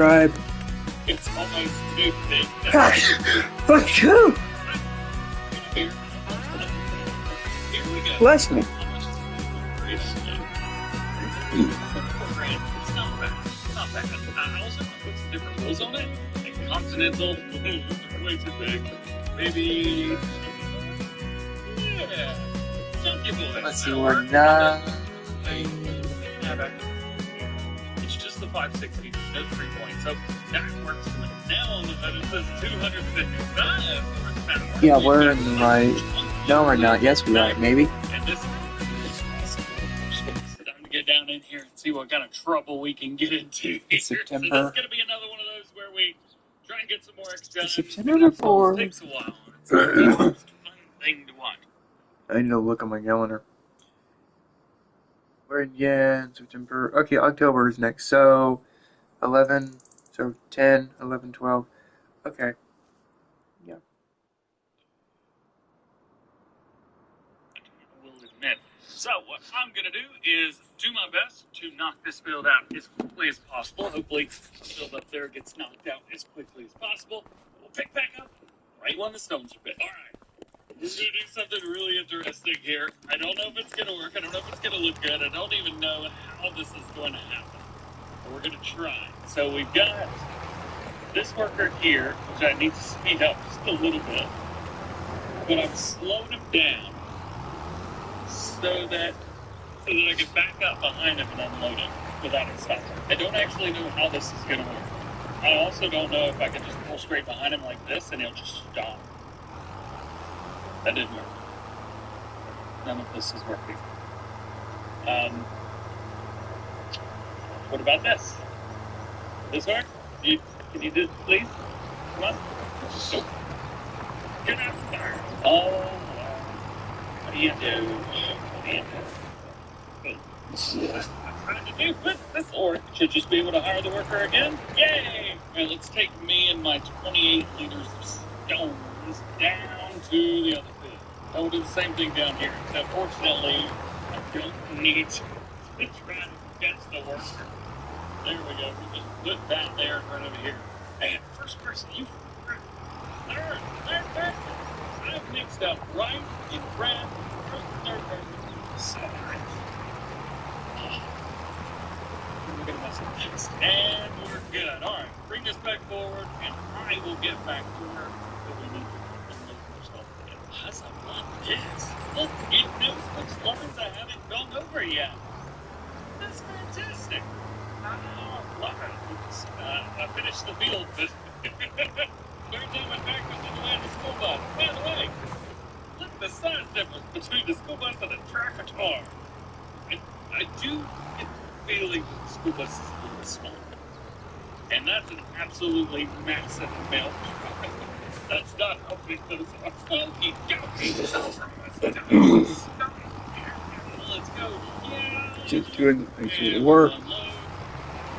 Subscribe. It's almost noon. Gosh, fuck you. Here we go. Bless me. It's not bad. It's not bad. I also put some different rules on it. Like continental, way too big. Maybe. Yeah. Chunky boy. Let's see, we're not. It's just the 560, no 3 points. So that works for me. Now it says 255 horsepower. Yeah, we're in the right. No, we're not. Yes, we're right. Maybe. And this is time to get down in here and see what kind of trouble we can get into here. September. So that's going to be another one of those where we try and get some more extra. September the 4th. It takes a while. It's a fun thing to watch. I need to look on my calendar. We're in September. Okay, October is next. So 11. So 10, 11, 12. Okay. Yeah. I will admit. So what I'm going to do is do my best to knock this build out as quickly as possible. Hopefully the build up there gets knocked out as quickly as possible. We'll pick back up right when the stones are bit. All right. We're going to do something really interesting here. I don't know if it's going to work. I don't know if it's going to look good. I don't even know how this is going to happen. But we're going to try. So we've got this worker here, which I need to speed up just a little bit. But I've slowed him down so that I can back up behind him and unload him without it stopping. I don't actually know how this is going to work. I also don't know if I can just pull straight behind him like this and he'll just stop. That didn't work. None of this is working. What about this? This work? Can you do it, please? Come on. Nope. Get out there. Oh, what do you do? What do you do? What I'm trying to do with this orc should just be able to hire the worker again. Yay! All right, let's take me and my 28 liters of stones down to the other field. I will do the same thing down here. Except fortunately, I don't need to try to catch the worker. There we go. We just put that there right over here. And first person, you third. I've mixed up right and red. Third person. So nice. We're going to mess up next. And we're good. All right. Bring this back forward, and I will get back to her. But we need to look for stuff. That's a lot of gas. Look, it knows which lines I haven't gone over yet. That's fantastic. Love it. I finished the field, but every time I back was in the way of the school bus. By the way, look at the size difference between the school bus and a tractor car. I do get the feeling that the school bus is a little small. And that's an absolutely massive milk truck. That's not helping those funky donkeys over us. Let's go. Yeah. Just doing actual work.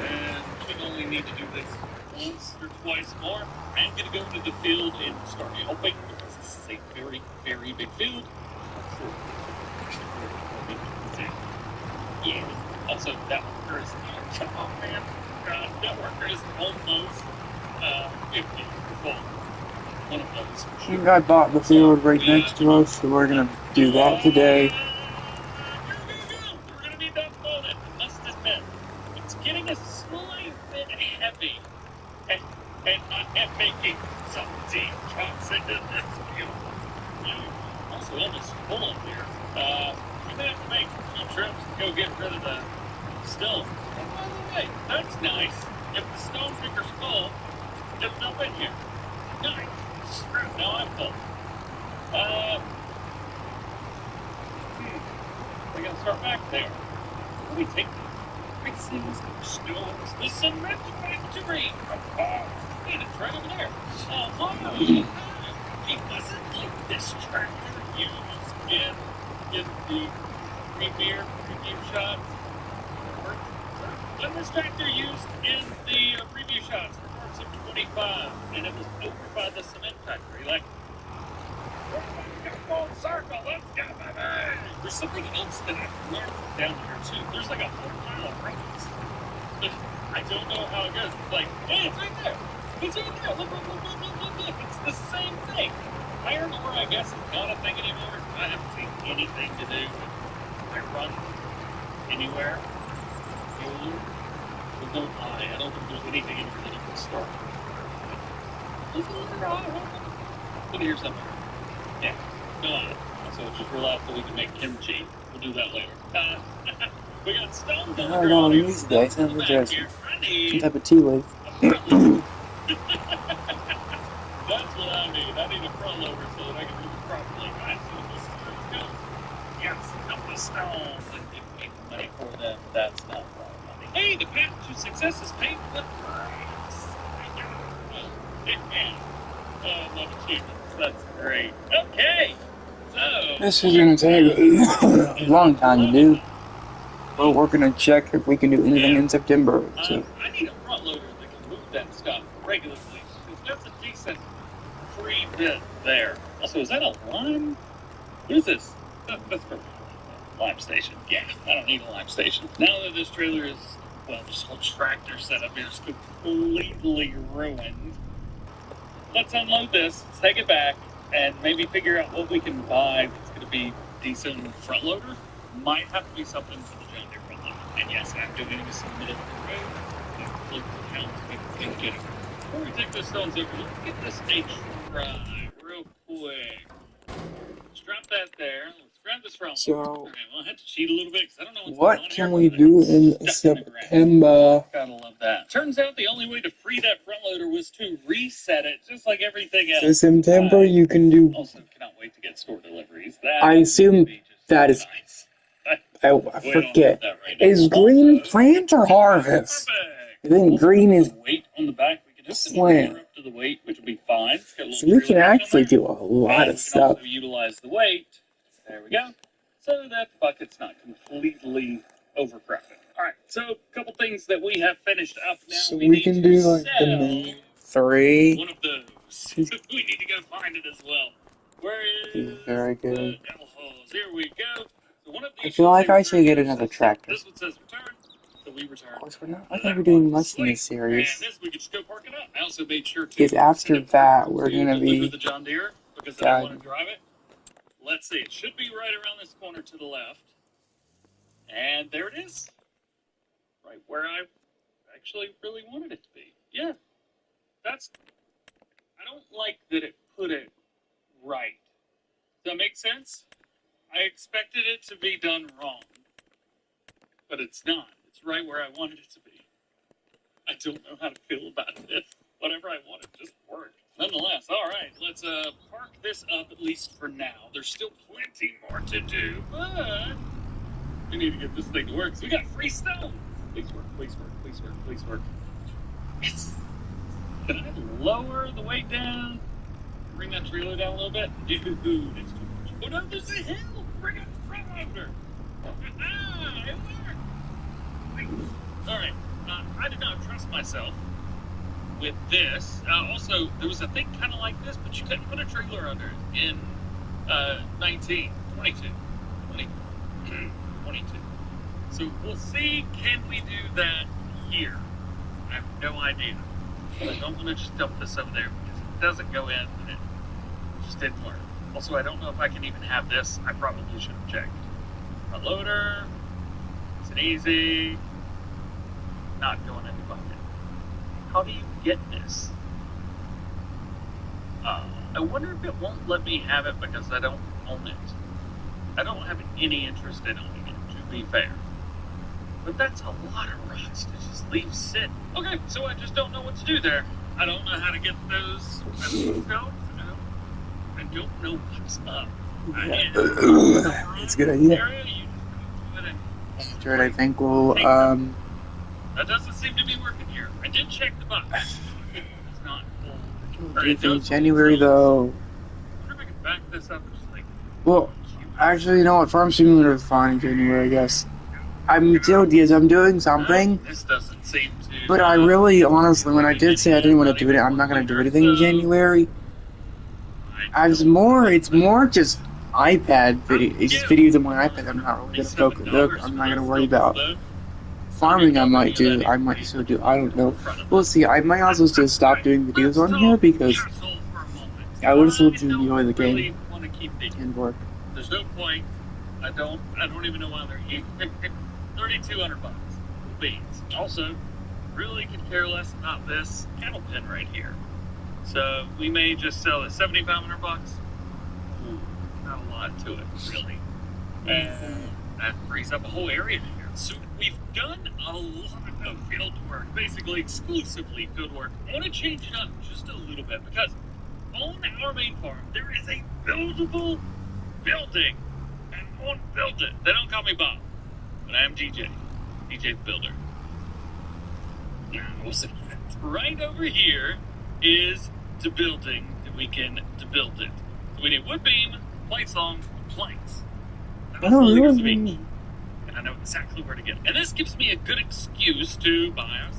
And we only need to do this once or twice more. I'm going to go into the field and start helping because this is a very, very big field. Yeah. Also, that worker is, come on, man. That worker is almost 50 full. One of those. I think I bought the field right next to us, so we're gonna do that today. We're gonna need that bullet. I must admit, it's getting a slight bit heavy, and I am making some deep cuts into this field. I'm also almost full up here. We may have to make a few trips to go get rid of the stone. And by the way, that's nice. If the stone picker's full, it'll dump in here. Nice. Now I'm full. We're gonna start back there. What do we take the pieces of stones, the cement factory? And it's right over there. It wasn't like this tractor used in the preview shots. When this tractor used in the preview shots for parts of 25, and it was over by the cement factory, like, full circle, let's go, baby! There's something else that I've learned down here, too. There's like a whole pile of rocks. I don't know how it goes. It's like, hey, it's right there. It's right there. Look, look, look, look, look, look, look. It's the same thing. Iron ore, I guess, is not a thing anymore. I haven't seen anything to do with I run anywhere. There's no eye. I don't think there's anything in here that you can start. Is there an eye? Can you hear something? Yeah. No eye. So it's just realized that we can make kimchi. We'll do that later. We got stones on the I ground. don't know music today. Sounds interesting. Some type of tea leaf. That's what I need. I need a front loader so that I can move it properly. Right, so this is where it goes. Yes, up the stones. I did pay money for them. That's not money. Hey, the path to success is paid with price. I love achievements. That's great. Okay. So This is gonna take a long time to do. We're working to check if we can do anything in September. So. I need a front loader that can move that stuff regularly. Because that's a decent free bit there. Also, is that a lime? What is this? That's for lime station. Yeah, I don't need a lime station. Now that this trailer is, well, this whole tractor setup is completely ruined. Let's unload this, take it back, and maybe figure out what we can buy that's going to be decent front loader. Might have to be something for the John Deere front loader. And yes, I'm doing this in the middle of the road. Click the count to get it. Before we take those stones over, let's get this a try real quick. Strap that there. Let's grab this front loader. All right, well, I had to cheat a little bit because I don't know what's going on. What can we do in September? Gotta love that. Turns out the only way to free that front loader was to reset it, just like everything else. So September you can do. Also, cannot wait to get store deliveries. That I assume that is. nice. I forget. Is green plant or harvest? I think green is weight on the back. We can just plant. up to the weight, which will be fine. So we can actually do a lot of stuff. We can also utilize the weight. There we go. So that bucket's not completely overcrowded. All right. So a couple things that we have finished up now. So we can do like the main 3. One of those. We need to go find it as well. Where is very good. the L holes? Here we go. So one of these I feel like I should get another tractor. This one says return, so we return. Of course, we're not going to be doing much in this series. And this we can just go park it up. I also made sure to. Because after that, we're going to be. The John Deere because I want to drive it. Let's see. It should be right around this corner to the left. And there it is. Right where I actually really wanted it to be. Yeah. That's. I don't like that it put it right. Does that make sense? I expected it to be done wrong. But it's not. It's right where I wanted it to be. I don't know how to feel about this. Whatever I wanted just worked. Nonetheless, all right, let's park this up at least for now. There's still plenty more to do, but we need to get this thing to work. So we got free stone. Please work, please work, please work, please work. Yes. Can I lower the weight down? Bring that trailer down a little bit? Dude, it's too much. Oh no, there's a hill. Bring up the front loader. Ah, it worked. All right, I did not trust myself with this. Also, there was a thing kind of like this, but you couldn't put a trailer under it in 22. So we'll see, can we do that here? I have no idea. But I don't want to just dump this over there because it doesn't go in and it just didn't learn. Also, I don't know if I can even have this. I probably should have checked. A loader, it's an easy, not going in the bucket. How do you get this? I wonder if it won't let me have it because I don't own it. I don't have any interest in owning it, to be fair. But that's a lot of rocks to just leave sit. Okay, so I just don't know what to do there. I don't know how to get those stones. I don't know what's up. It's a good idea. Jared, I think we'll, That doesn't seem to be working here. I did check the box. It's not full. Do you think January, though? I wonder if I can back this up and just like... Well, actually, you know what? Farm Simulator is fine in January, I guess. I'm doing something. This doesn't seem to... But I really, honestly, when I did say I didn't want to do it, I'm not going to do anything in January. It's more just iPad video. It's just videos on my iPad. I'm not really going to focus. I'm not going to worry about farming I might do. I might still do. I don't know. We'll see. I might also just stop doing videos on here because I would still enjoy the game and work. There's no point. I don't even know why they're here. 3,200 bucks. Beans. Also, really could care less about this cattle pen right here. So we may just sell it 7,500 bucks. Ooh, not a lot to it, really. And that frees up a whole area here. So we've done a lot of field work, basically exclusively field work. I want to change it up just a little bit because on our main farm there is a buildable building, and I want to build it. They don't call me Bob, but I am DJ the Builder. Now, right over here is the building that we can build it. So we need wood beam, plank song, planks. Oh, really? And I know exactly where to get it. And this gives me a good excuse to buy us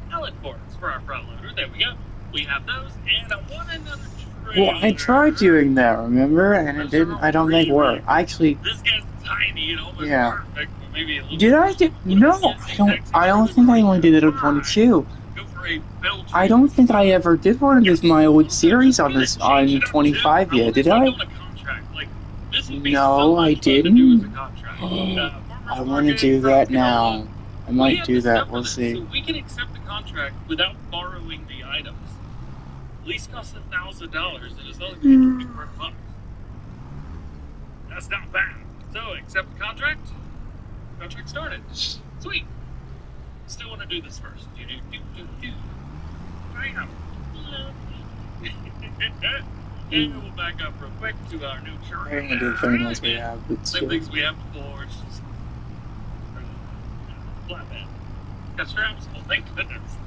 pallet forks for our front loader. There we go. We have those, and I want another trailer. Well, I tried doing that, remember? And it didn't, I don't think, work. Actually, this guy's tiny, you know, but yeah. perfect. Maybe a little Did I do? No, I don't think I only did it on 22. I don't think I ever did one of this my old series on 25 yet, did I? No, I didn't. I want to do that now. I might do that, we'll see. So we can accept the contract without borrowing the items. Lease costs $1,000 and it's only going to be per month. That's not bad. So, accept the contract. Contract started. Sweet. Still want to do this first. Bam. And we'll back up real quick to our new church. I don't do the same as we have. Same things we have before. It's just flatbed. Got straps? Oh, thank goodness.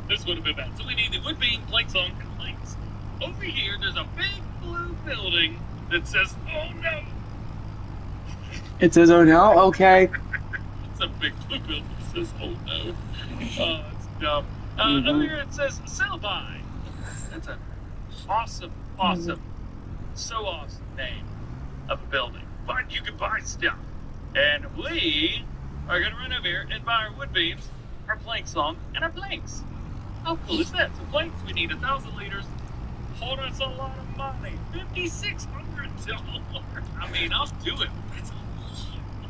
This would have been bad. So we need the wood beam, planks on, and planks. Over here, there's a big blue building that says, "Oh no." It says, "Oh no"? Okay. It's a big blue building that says, "Oh no." Oh, it's dumb. Over here it says, "Sell by." That's an awesome, so awesome name of a building. But you can buy stuff. And we are going to run over here and buy our wood beams, our plank song, and our planks. How cool is that? So planks, we need 1,000 liters. Hold us a lot of money. $5,600. I mean, I'll do it. That's a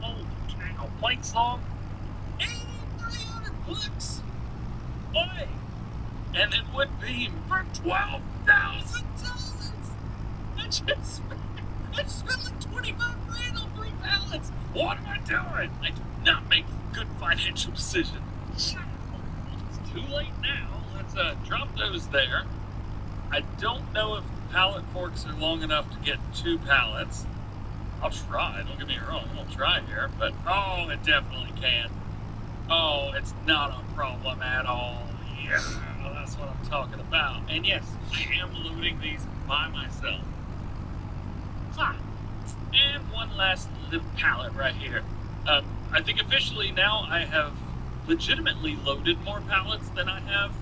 holy cow. Plank song, 8,300 bucks. Boy. And then wood beam for $12,000. I spent like 25 grand on 3 pallets. What am I doing? I do not make good financial decisions. It's too late now. Let's drop those there. I don't know if pallet forks are long enough to get 2 pallets. I'll try. Don't get me wrong. I'll try here. But, oh, it definitely can. Oh, it's not a problem at all. Yeah, that's what I'm talking about. And yes, I am loading these by myself. And one last little pallet right here. I think officially now I have legitimately loaded more pallets than I have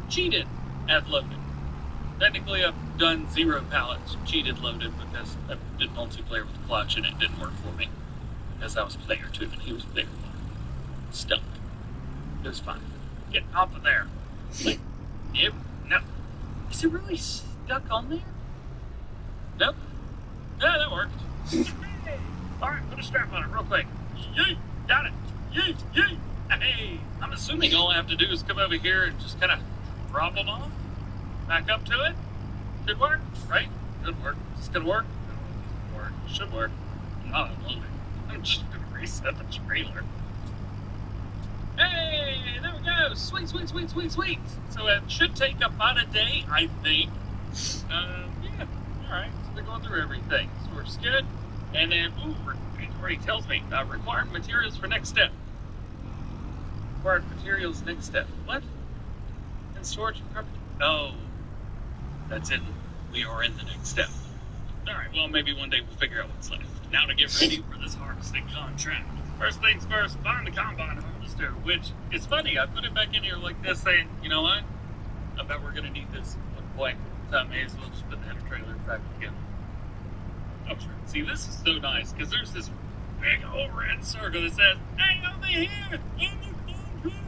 cheated at loading. Technically, I've done 0 pallets cheated loaded because I did multiplayer with the clutch and it didn't work for me. Because I was player 2 and he was player 1. Stuck. It was fine. Get off of there. Like, yep, no. Is it really stuck on there? Nope. Yeah, that worked. Alright, put a strap on it real quick. Yeet, got it. Yeet, yeet. Hey, I'm assuming all I have to do is come over here and just kind of drop them off. Back up to it. Should work, right? Should work. Is this gonna work? Work. Should work. Not unloading. I'm just gonna reset the trailer. Hey, there we go. Sweet, sweet, sweet, sweet, sweet. So it should take about a day, I think. Yeah. Alright, so they're going through everything. So we're just good. And then, it already tells me, required materials for next step. Required materials next step. What? And storage and carpet? No. That's it. We are in the next step. Alright, well, maybe one day we'll figure out what's left. Now to get ready for this harvesting contract. First things first, find the combine harvester, which is funny. I put it back in here like this saying, you know what? I bet we're going to need this at one point. So I may as well just put the header trailer back together. Oh, sure. See, this is so nice because there's this big old red circle that says, "Hey, over here, in the contract."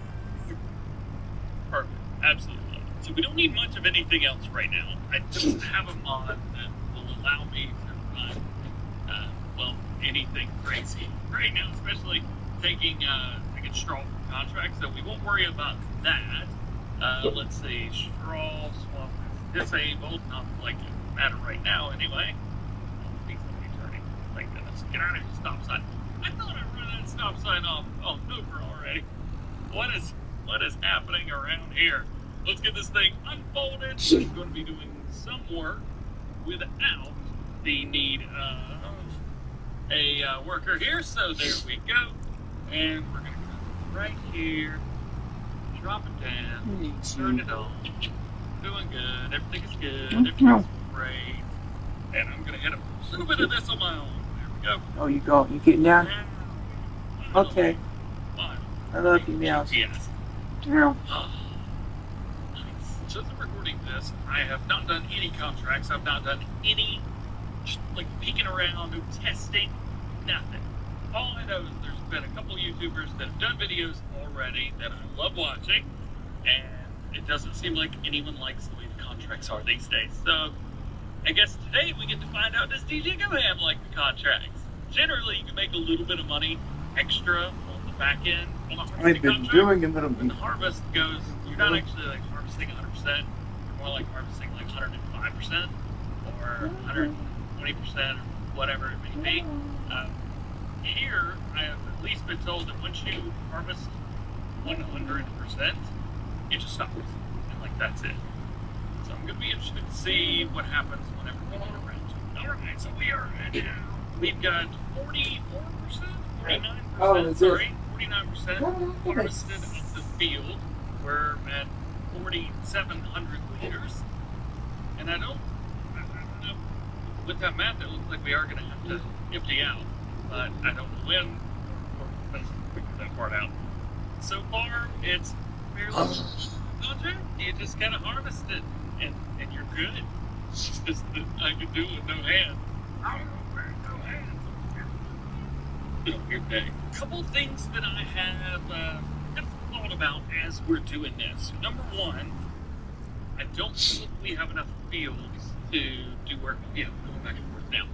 absolutely love it. So we don't need much of anything else right now. I don't have a mod that will allow me to run, well, anything crazy right now, especially taking straw from contracts, so we won't worry about that. Let's see, straw swap is disabled, not like it matter right now anyway. Oh, please don't be turning. Thank goodness. Get out of here, stop sign. I thought I ran that stop sign off over already. What is happening around here? Let's get this thing unfolded. I'm going to be doing some work without the need of a worker here, so there we go. And we're going to come right here, drop it down, turn it on. Doing good, everything is good, everything is great. And I'm going to hit a little bit of this on my own. There we go. Oh, you go. You getting down? Okay. Fine. I love you, Meows. Yes. Meow. Nice. Since I'm recording this, I have not done any contracts. I've not done any, like, peeking around, no testing, nothing. All I know is there's been a couple YouTubers that have done videos already that I love watching, and it doesn't seem like anyone likes the way the contracts are these days. So I guess today we get to find out, does DJ Goham like the contracts? Generally, you can make a little bit of money extra on the back end. On the I've been doing a little when the bit. harvest goes, you're not actually like harvesting 100%. You're more like harvesting like 105% or 120% or whatever it may be. Here, I have at least been told that once you harvest 100%, it just stops. And like that's it. So I'm going to be interested to see what happens whenever we get around to it. Alright, so we are at now. We've got 44%, 49%, sorry, 49% harvested of the field. We're at 4,700 liters. And I don't know, with that math, it looks like we are going to have to empty out. But I don't know when or figure that part out. So far, it's fairly contract. You just kind of harvest it, and you're good. It's just that I could do with no hands. I don't know where no hands. Weird day. A couple things that I have thought about as we're doing this. Number one, I don't think we have enough fields to do work. Yeah, going back and forth now.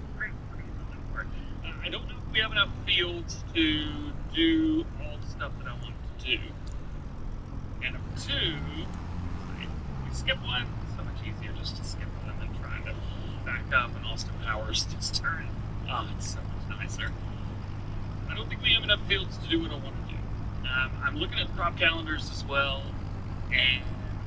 I don't know if we have enough fields to do all the stuff that I want to do. And number two, we skip one. It's so much easier just to skip one than trying to back up and Austin Powers just turn. It's so much nicer. I don't think we have enough fields to do what I want to do. I'm looking at the crop calendars as well, and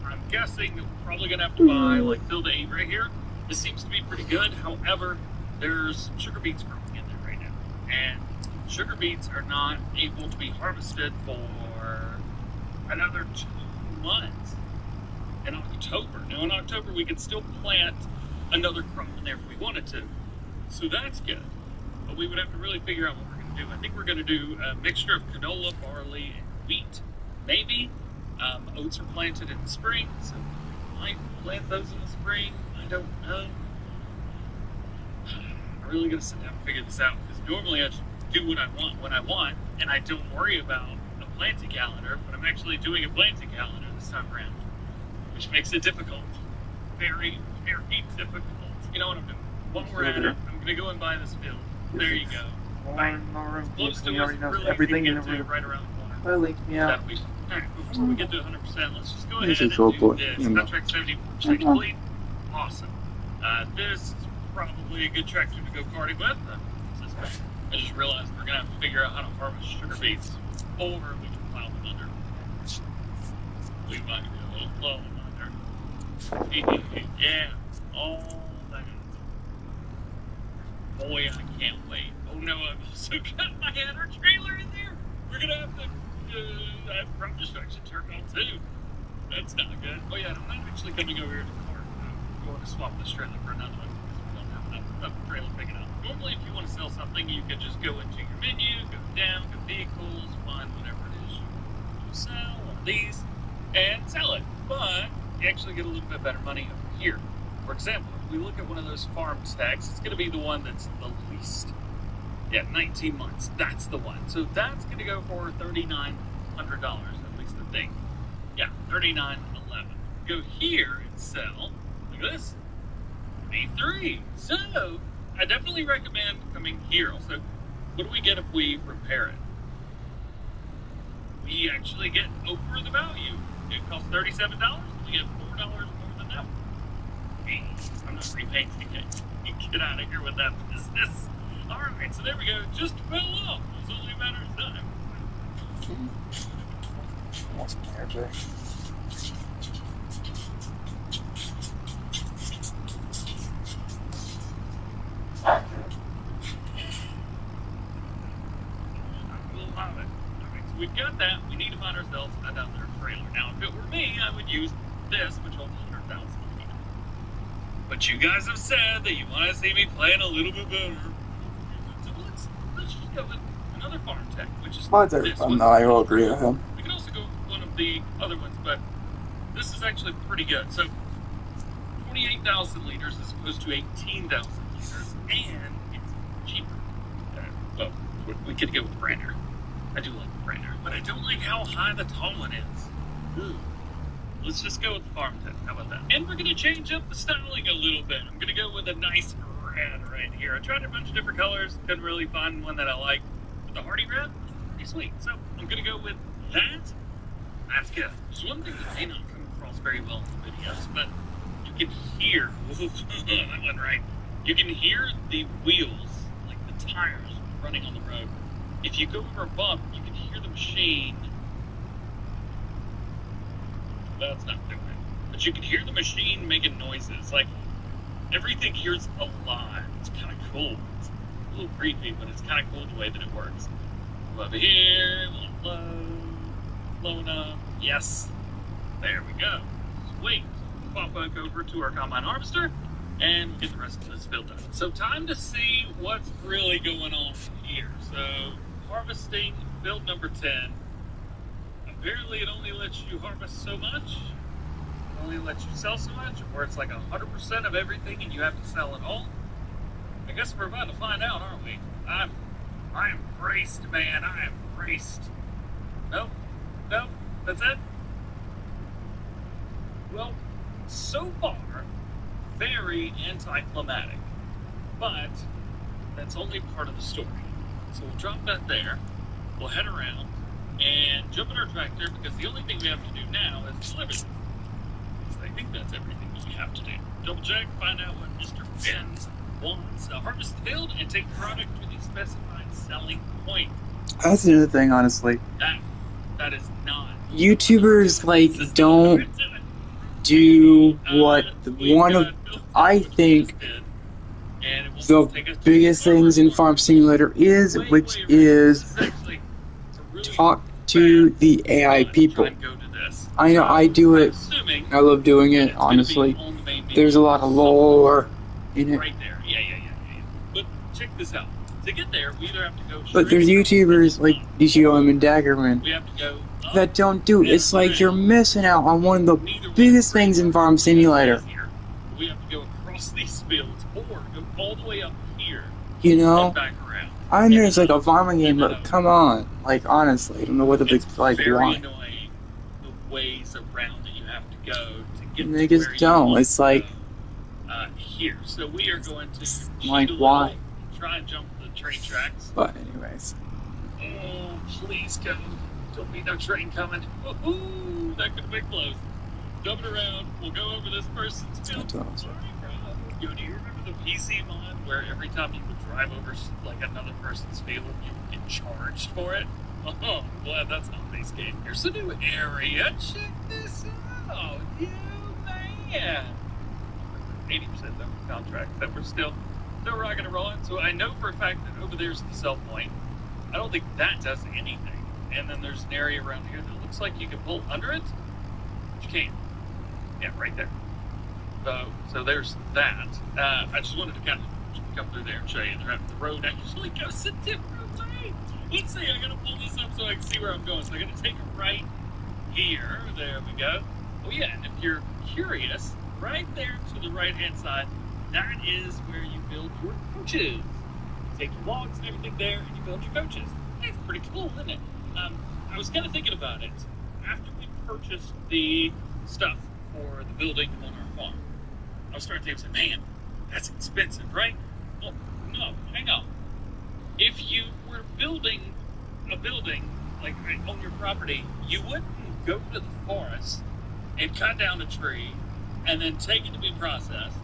I'm guessing that we're probably going to have to buy like field 8 right here. This seems to be pretty good. However, there's sugar beets growing in there right now, and sugar beets are not able to be harvested for another 2 months in October. Now in October we could still plant another crop in there if we wanted to, so that's good. But we would have to really figure out what we're going to do. I think we're going to do a mixture of canola, barley, and wheat. Maybe oats are planted in the spring, so we might plant those in the spring. I don't know. I'm really going to sit down and figure this out, because normally I just do what I want when I want, and I don't worry about a planting calendar, but I'm actually doing a planting calendar this time around, which makes it difficult. Very, very difficult. You know what I'm doing? While we're at it, I'm going to go and buy this field. There you go. Close to us, really everything easy in to the get to, room. right around the corner. Well, link me out. Alright, before we get to 100%, let's just go ahead This and is so do cool. this. Contract 74% complete. Awesome. This is probably a good tractor to go karting with. I just realized we're going to have to figure out how to harvest sugar beets, or we can plow them under. We might be a little plow them under. Yeah, all that. Boy, I can't wait. Oh no, I've also got my header trailer in there. We're going to have to have crop destruction turned on too. That's not good. Oh yeah, I'm not actually coming over here to the car. I'm going to swap this trailer for another one, because we don't have enough trailer big enough. Normally, if you want to sell something, you could just go into your menu, go down, go vehicles, find whatever it is you want to sell, one of these, and sell it. But you actually get a little bit better money over here. For example, if we look at one of those farm stacks, it's going to be the one that's the least. Yeah, 19 months. That's the one. So that's going to go for $3,900, at least I think. Yeah, $3,911. Go here and sell. Look at this. B3. So, I definitely recommend coming here. Also, what do we get if we repair it? We actually get over the value. It costs $37. We get $4 more than that. Hey, I'm not repaying ticket. Get out of here with that business. Alright, so there we go. Just fell off. It was only a matter of time. What's my airbag? Love it. Alright, so we've got that. We need to find ourselves another trailer. Now, if it were me, I would use this, which holds 100,000. But you guys have said that you want to see me playing a little bit better. So let's just go with another farm tech, which is Mine's this fun, one. though. I will agree with him. We can also go with one of the other ones, but this is actually pretty good. So 28,000 liters as opposed to 18,000 liters, and it's cheaper. Well, we could go with Brander. I do like the Brander, but I don't like how high the tall one is. Ooh. Let's just go with the farm tech. How about that? And we're going to change up the styling a little bit. I'm going to go with a nice red right here. I tried a bunch of different colors. Couldn't really find one that I like. But the Hardy red, pretty sweet. So I'm going to go with that. That's good. There's one thing that may not come across very well in the videos, but you can hear. That went right. You can hear the wheels, like the tires, running on the road. If you go over a bump, you can hear the machine. That's not doing it. But you can hear the machine making noises. Like, everything here's alive. It's kind of cool. It's a little creepy, but it's kind of cool the way that it works. Over here, low, low enough. Yes. There we go. Sweet. Pop back over to our combine harvester, and we'll get the rest of this field done. So time to see what's really going on here. So, harvesting build number 10. Apparently it only lets you harvest so much, it only lets you sell so much, or it's like 100% of everything and you have to sell it all. I guess we're about to find out, aren't we? I am braced, man. I am braced. Nope. Nope. That's it. Well, so far, very anticlimactic. But that's only part of the story. So we'll drop that there. We'll head around and jump in our tractor, because the only thing we have to do now is deliver this. So I think that's everything that we have to do. Double check, find out what Mr. Benz wants. Harvest the field and take the product to the specified selling point. That's another thing, honestly. That is not. YouTubers, like, don't do what one of, I think, the biggest things in Farm Simulator is, which is talk to the AI people. I know, I do it. I love doing it, honestly. There's a lot of lore in it. Right there. Yeah. But check this out. To get there, we either have to go. But there's YouTubers like DGOM and Daggerman We have to go that don't do it. It's like you're missing out on one of the biggest things in Farm Simulator. We have to go across these fields or go all the way up here. You know? And back around. I know it's like a farming game, but come on. Like, honestly, I don't know what the big, like, very why. annoying, the ways around that you have to go to get And they to just where you don't. want It's to like, go, here. So we are going to like, cheat a why? little, try and jump the train tracks. But anyways. Oh, please go. Don't be no train coming. Woohoo! That could be close. Dump it around. We'll go over this person's field. Sorry, bro. Yo, do you remember the PC mod where every time you would drive over like another person's field, you would get charged for it? Oh, I'm glad that's not base game. Here's a new area. Check this out. You man. 80% of the contract that we're still rocking and rolling. So I know for a fact that over there's the sell point. I don't think that does anything. And then there's an area around here that looks like you can pull under it. But you can't. Yeah, right there. So there's that. I just wanted to kind of come through there and show you the road actually goes a different way. Let's see, I gotta pull this up so I can see where I'm going. So I gotta take a right here. There we go. Oh yeah, and if you're curious, right there to the right hand side, that is where you build your coaches. You take your logs and everything there and you build your coaches. It's pretty cool, isn't it? I was kind of thinking about it. After we purchased the stuff for the building on our farm. I was starting to think, man, that's expensive, right? Well, no, hang on. If you were building a building, like on your property, you wouldn't go to the forest and cut down a tree and then take it to be processed,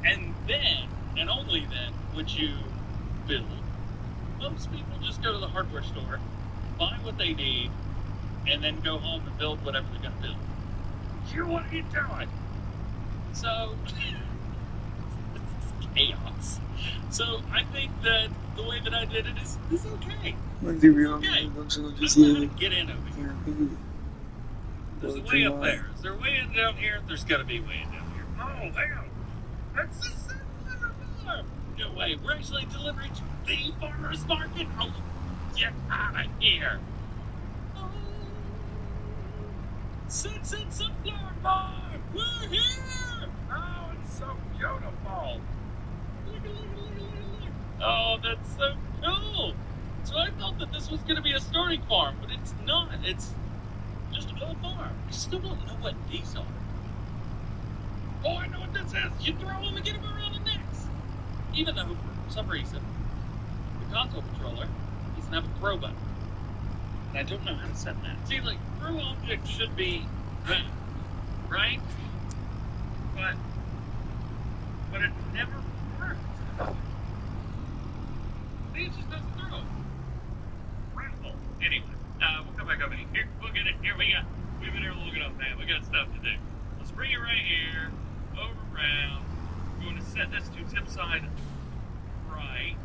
and then, and only then, would you build. Most people just go to the hardware store, buy what they need, and then go home and build whatever they're going to build. What are you doing? So, chaos. So, I think that the way that I did it is okay. It's okay. I'm going to get in over here. There's a way up there. Is there a way in down here? There's got to be a way in down here. Oh, hang on. That's the same farm. No way. We're actually delivering to the farmer's market. Oh, get out of here. Oh, Sunset Sunflower Farm. We're here. Oh, it's so beautiful. Look. Oh, that's so cool. So I thought that this was going to be a starting farm, but it's not. It's just a little farm. I still don't know what these are. Oh, I know what this is. You throw them and get them around the necks. Even though, for some reason, the console controller doesn't have a throw button. And I don't know how to set that. See, like, throw objects should be that, right? But it never worked. See, it just doesn't throw. Raffle. Anyway, we'll come back over here. We'll get it. Here we go. We've been here long enough, man. We got stuff to do. Let's bring it right here. Over around. We're going to set this to tip side right,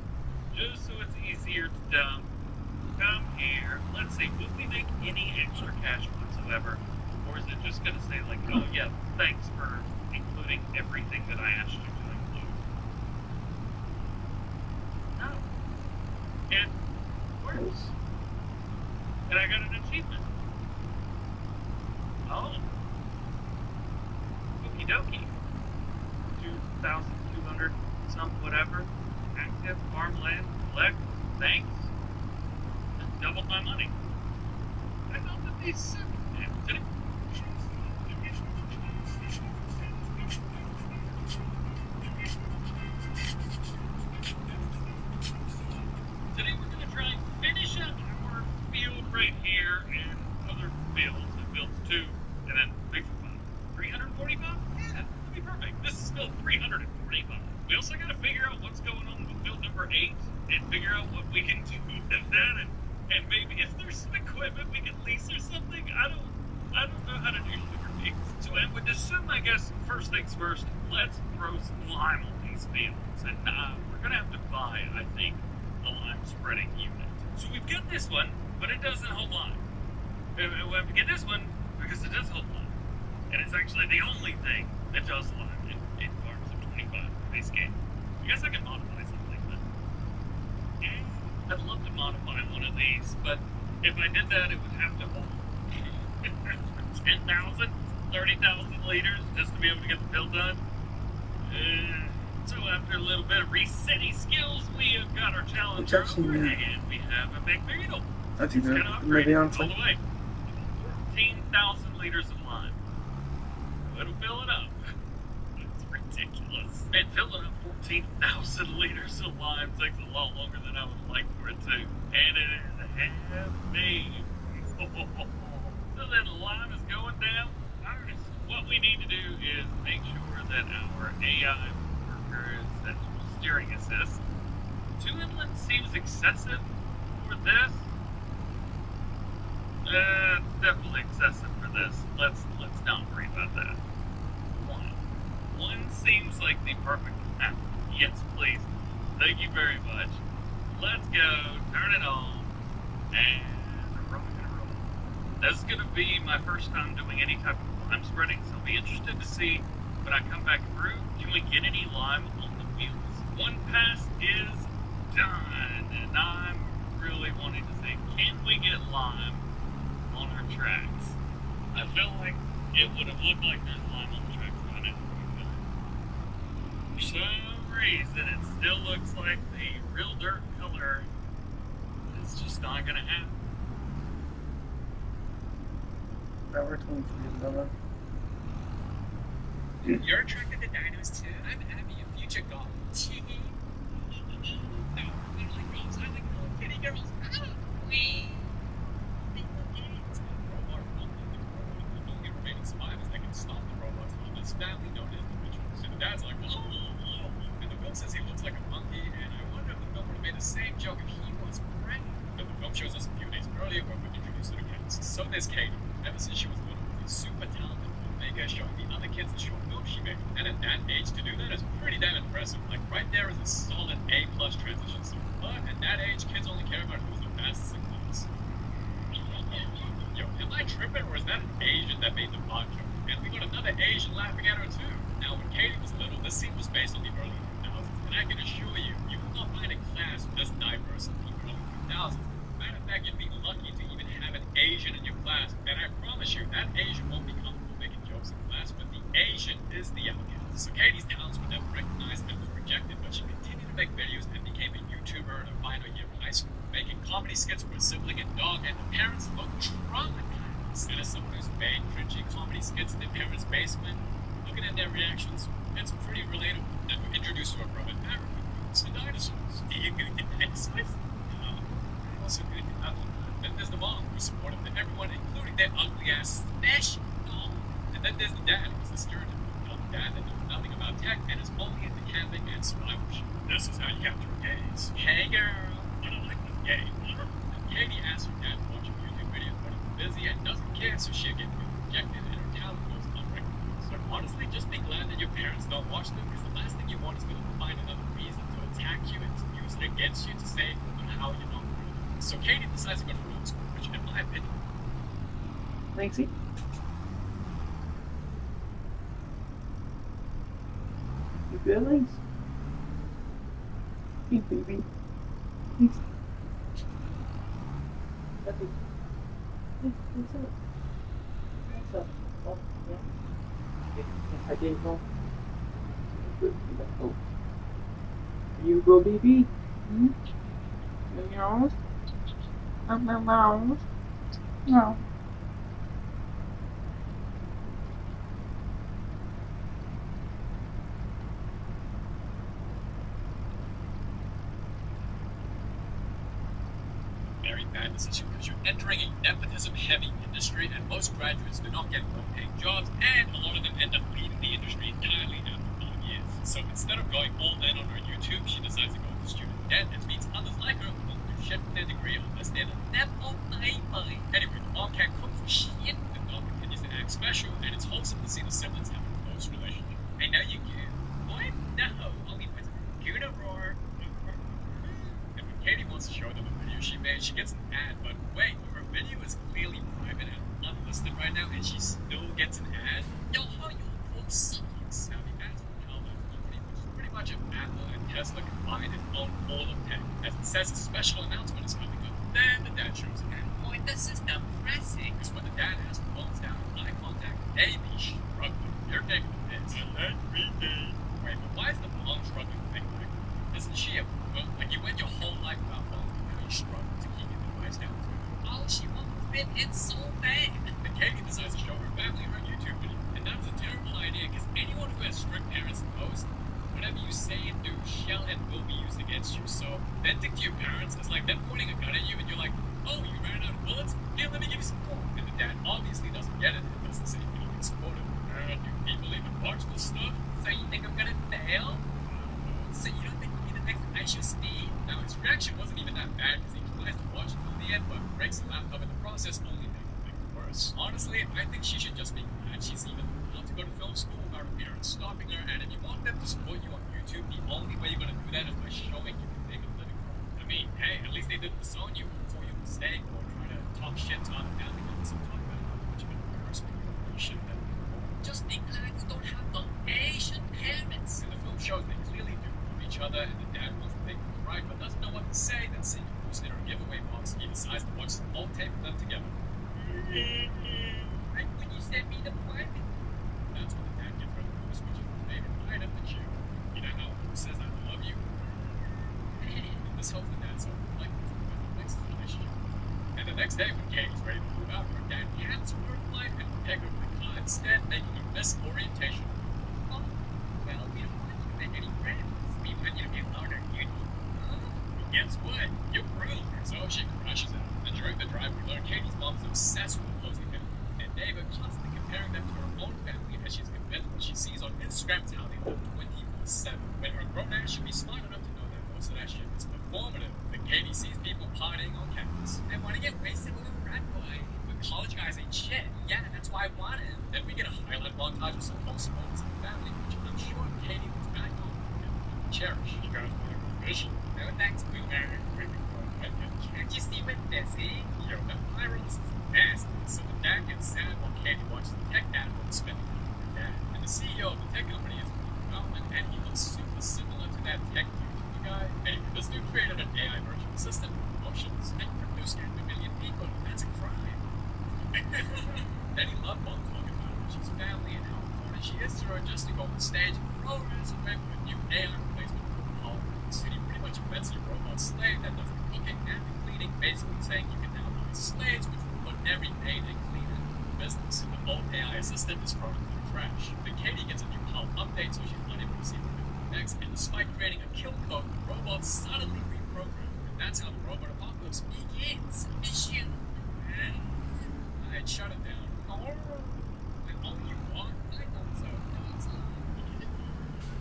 just so it's easier to dump. Come here. Let's see. Will we make any extra cash whatsoever? Or is it just going to say, like, oh, yeah, thanks for including everything that I asked you to include? No. It works. And I got an achievement. Oh. Okie dokie. 2,200 some whatever. Active farmland collect. Thanks. Just doubled my money. I thought that these sucked. Did it? Today we're going to try and finish up our field right here and other fields. And fields 2 and then big 345? Yeah, that'd be perfect. This is field 345. We also got to figure out what's going on with field number 8 and figure out what we can do with that, and maybe if there's some equipment we can lease or something. I don't know how to do sugar beets. So I would assume, I guess, first things first, let's throw some lime on these fields. And we're going to have to buy, I think, a lime spreading unit. So we've got this one, but it doesn't hold lime. We have to get this one because it does hold lime. And it's actually the only thing that does lime in Farms of 25 base game. I guess I can modify something, but I'd love to modify one of these, but if I did that, it would have to hold 10,000, 30,000 liters just to be able to get the build done. So after a little bit of resetting skills, we have got our challenge over, and we have a big beetle. That's good. Maybe on all the way. 14,000 liters of lime. It'll fill it up. It's ridiculous. And filling up 14,000 liters of lime takes a lot longer than I would like for it to. And it is heavy. So then lime is going down. What we need to do is make sure that our AI worker is set to steering assist. 2 inlets seems excessive for this. Definitely excessive for this. Let's not worry about that. 1 seems like the perfect amount. Yes, please. Thank you very much. Let's go. Turn it on. And rock and roll. This is going to be my first time doing any type of lime spreading, so I'll be interested to see when I come back through, can we get any lime on the fields? 1 pass is done, and I'm really wanting to see, can we get lime on our tracks? I feel like it would have looked like there's lime on the tracks by now. For some reason, it still looks like the real dirt color is just not going to happen. Hour 23, You're attracted to dinos too? I'm Abby, a future god. No, I don't like girls. I like little kitty girls. Wee. Robot the only remaining survivors that can stop the robots are this family known as the Mitchells. And the dad's like, whoa, whoa, whoa. And the film says he looks like a monkey, and I wonder if the film would have made the same joke if he was pregnant. But the film shows us a few days earlier where we're introduced to the cast. So there's Katie. Ever since she was little, was super talented filmmaker, showing the other kids the short films she made. And at that age to do that is pretty damn impressive. Like right there is a solid A+ transition scene. But at that age, kids only care about who's the fastest in class. Yo, am I tripping, or is that an Asian that made the pod joke? And we got another Asian laughing at her too. Now, when Katie was little, this scene was based on the early 2000s, and I can assure you, you will not find a class this diverse in the early 2000s. Matter of fact, you'd be lucky to even have an Asian in your class, and I promise you, that Asian won't be comfortable making jokes in class, but the Asian is the outcast. So Katie's talents were never recognized and was rejected, but she continued to make videos and became a YouTuber in her final year of high school, making comedy skits with her sibling and dog, and the parents looked traumatized. And as someone who's made cringy comedy skits in their parents' basement, looking at their reactions, it's pretty relatable. Then we're introduced to her brother Aaron, who goes to dinosaurs. Do you go to dinosaurs? No. I'm also good to ugly. Then there's the mom, who's supportive to everyone, including their ugly-ass special dog. And then there's the dad, who's the stern dad that knows nothing about tech and is only into camping and survivorship. This is how you capture gays. Hey girl, I don't like this gay. Katie asks her dad to watch a YouTube video, but he's busy and doesn't care, so she'll get rejected and her talent goes unrecognized. So honestly, just be glad that your parents don't watch them, because the last thing you want is going to find another reason to attack you and to use it against you to say how you're not good. So Katie decides to go to film school, which in my opinion... Lexi? You good, Lex? Hey, baby. Lex. What's up? What's up? Oh, yeah. I didn't go. Good. Let's go. You go, baby. Hmm? Meows. Meows. No. Very bad decision, because you're entering a nepotism-heavy industry, and most graduates do not get well-paying jobs, and a lot of them end up leaving the industry entirely after 5 years. So instead of going all in on her YouTube, she decides to go into student debt and meets others like her who won't do shit with their degree unless they're the nepo baby. Anyway, the mom can't cook for shit, the dog continues to act special, and it's wholesome to see the siblings have a close relationship. I know you do. What? No, only with Guna Roar. And when Katie wants to show them a video she made, she gets an ad, but wait, her video is clearly private and unlisted right now, and she still gets an ad? Yo, how your book sucks. Now, the ads from Calvin, which is pretty much an Apple and Tesla combined and own all of tech. As it says, a special announcement is coming up. Then the dad shows an ad. Boy, this is depressing. Because when the dad has the phones down and eye contact, they be struggling. You're taking the piss. Wait, but why is the mom struggling to make money? Isn't she a like you went your whole life without phones, and now you struggle to keep your device down too? Oh, she won't fit in so bad. And Katie decides to show her family her YouTube video. And that's a terrible idea, because anyone who has strict parents knows whatever you say and do shall and will be used against you. So venting to your parents is like them pointing a gun at you and you're like, oh, you ran out of bullets? Here, let me give you some more. And the dad obviously doesn't get it and doesn't say anything supportive. Do people even watch this stuff? So you think I'm gonna fail? So you don't think you'll be the next Aisha Steve? Now his reaction wasn't even that bad, because he tries to watch it till the end, but breaks the laptop in the process, only making things worse. Honestly, I think she should just be glad she's even allowed to go to film school without her parents stopping her, and if you want them to support you on YouTube, the only way you're gonna do that is by showing you can make a living from it. I mean, hey, at least they didn't disown you before your mistake, or try to talk shit to other family members and talk about how much of an embarrassment you should have been. Just be glad you don't have the Asian parents. And the film shows they clearly do love each other, and the dad wants to think it's right, but doesn't know what to say. Then seeing a post in her giveaway box, he decides to watch the whole tape of them together. Like when you sent me the private. That's when the dad gives her the post, which is her favorite item to chew. You know how Luke says I love you? And this helps the dad sort of like this relationship. And the next day, when Katie's ready to move out, her dad cancels her flight and will take her to the car instead, making a miss orientation. describes how they live 24/7. When her grown ass should be smart enough to know that most of that shit is performative. But Katie sees people partying on campus. I want to get wasted with a frat boy. But college guys ain't shit. Yeah, that's why I want him. Then we get a highlight montage of some wholesome moments of the family, which I'm sure Katie looks back on and cherish. You guys want to go fishing? No thanks, Boomer. Can't you see we're busy? Yo, that Pyros is nasty. So the dad gets sad while Katie watches the tech dad spending time with her dad. And the CEO of the tech company is Roman, and he looks super similar to that tech YouTube guy. Anyway, this dude created an AI virtual assistant with emotions and produced 1 million people. That's a crime. Then he loved Mom talking about how she's family and how important she is to her just to go on stage and throw her away with a new AI replacement for Paul. So he pretty much invents a robot slave that does the cooking and the cleaning, basically saying you can now buy slaves which will put every maid and cleaner in the business. The old AI assistant is thrown into the trash. But Katie gets a new HAL update so she's unable to see the next, and despite creating a kill code, the robot suddenly reprogrammed. And that's how the robot apocalypse begins. Issue. I'd shut it down. Oh, you want? I thought so.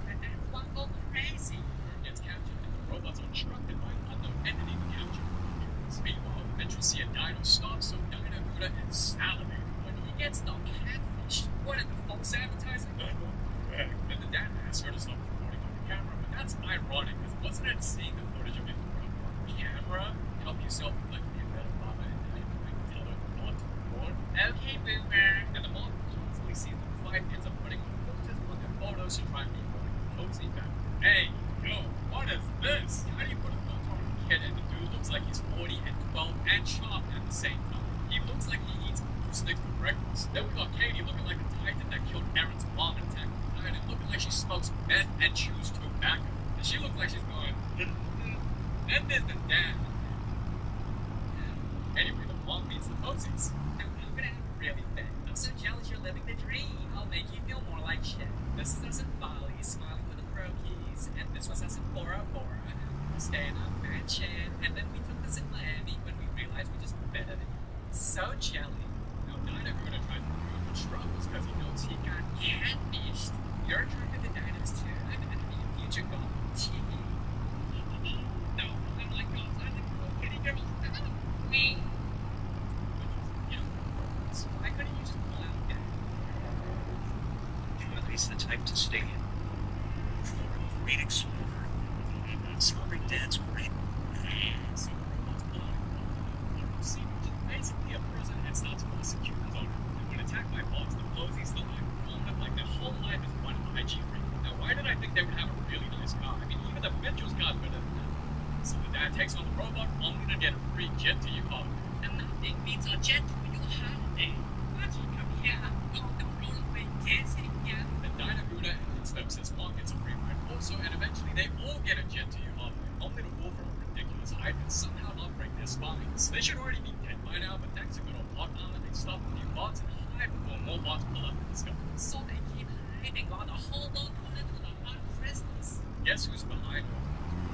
And then one go crazy. Gets captured, and the robots are instructed by an unknown entity to capture humans. Meanwhile, the Metro see a dino stalk, so Dino Buddha is salivating when he gets the catfish. What, in the false advertising? Then the dad asks her to stop recording on the camera, but that's ironic, because wasn't it seeing the footage of him on camera? Help yourself like be a better mama and tell her not to record. Okay, Boomer. And the mom constantly sees them fight, ends up putting on filters on their photos to try and be more like a cozy family. Hey, yo, what is this? How do you put a filter on a kid and the dude looks like he's 40 and 12 and sharp at the same time? He looks like he eats blue sticks for breakfast. Then we got Katie looking like a titan that killed Aaron's mom in Attack on Titan, and looking like she smokes meth and chews tobacco. And she looks like she's going, then there's the dad. Anyway, the mom meets the posies. I'm gonna have a really bad. I'm so jealous you're living the dream. I'll make you feel more like shit. This is us in Bali, smiling with the pro keys, and this was us in Bora Bora, staying on mansion, and then we took this in Miami when we realized we just better than you. So jelly. Now, Dino Buddha tried to prove the struggles because he knows he got catfished. You're attracted to dinos too. I'm gonna be a future golf TV. No, I'm like golf. I'm like little kitty girl. Me. So why couldn't you just pull out that? Well, he's the type to stay in. Great explorer. Sorry, Dad's great. So the robots pull out a scene, which is basically a prison and starts to secure his owner. And when attacked by bots, the posies still like perform like their whole life is one IG ring. Now, why did I think they would have a really nice car? I mean, even the Mitchell's car is better than that. So the dad takes on the robot, only to get a free jet to your holiday. And nothing beats a jet to your holiday. Why don't you come here? Oh, the rollerblade kids in here. The Dino Buddha and Stepsis mom gets a free ride also, and eventually they all get a jet to your holiday, only to move from a ridiculous height and somehow not break their spines. They should already be dead by now, but thanks to good old plot armor, they stop a few bots and hide before more bots pull up and discover. So they keep hiding while the whole world put into the hot prisoners. Guess who's behind it?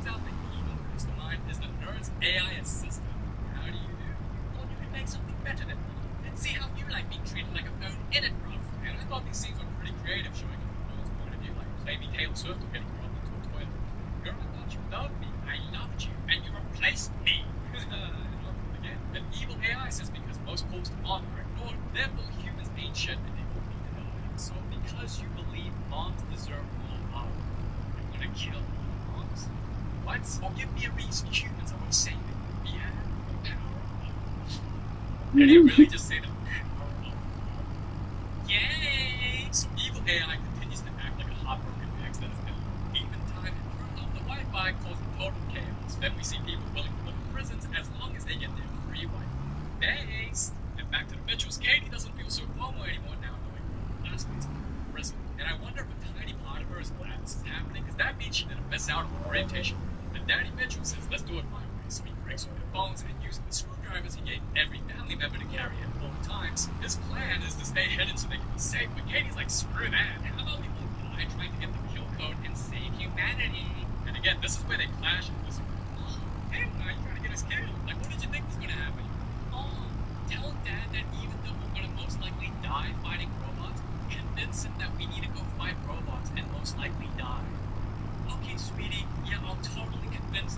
Turns out the evil mastermind is the nerd's AI assistant. How do you do? Well, you can make something better than me. And see how you like being treated like a phone in it, bro. And I thought these scenes were pretty creative, showing it from Noah's point of view, like maybe Taylor Swift or getting dropped into a toilet. Girl, I thought you loved me. I loved you, and you replaced me. Again, an evil AI says because most calls to honor are ignored, therefore humans ain't shit and they won't need to die. So because you believe moms deserve more love, you're gonna kill moms? What? Or give me a reason humans are worth saving. Yeah, the power of love. Did he really just say the power of love? Yay! So evil AI continues to act like a heartbroken ex that has been demon time and turned off the Wi-Fi, causing total chaos. Then we see people willing to live in prisons as long as they get their free Wi-Fi. Thanks! And back to the Mitchells, Katie doesn't feel so FOMO anymore now knowing her last week's prison. And I wonder if a tiny part of her is glad this is happening, because that means she didn't miss out on orientation. And Daddy Mitchell says, let's do it my way. So he breaks all their bones and using the screwdrivers he gave every family member to carry at all times. His plan is to stay hidden so they can be safe, but Katie's like, screw that. How about we all die trying to get the kill code and save humanity? And again, this is where they clash and disagree. Hey, why are you trying to get us killed? Like, what did you think was going to happen? Oh, tell Dad that even though we're going to most likely die fighting robots, convince him that we need to go fight robots and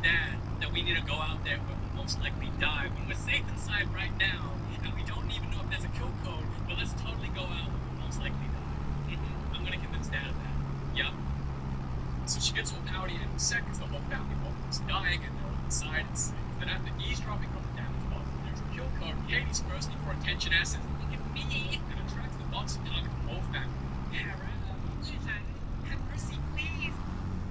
Dad that we need to go out there where we'll most likely die when we're safe inside right now, and we don't even know if there's a kill code, but let's totally go out where we'll most likely die. I'm gonna convince Dad of that. Yup. So she gets all pouty and upset because the whole family is dying and they're all inside and safe. Then after eavesdropping on the damage box, there's a kill code. Katie's thirsty for attention and says, "Look at me," and attracts the box to target the whole family. Have mercy, please.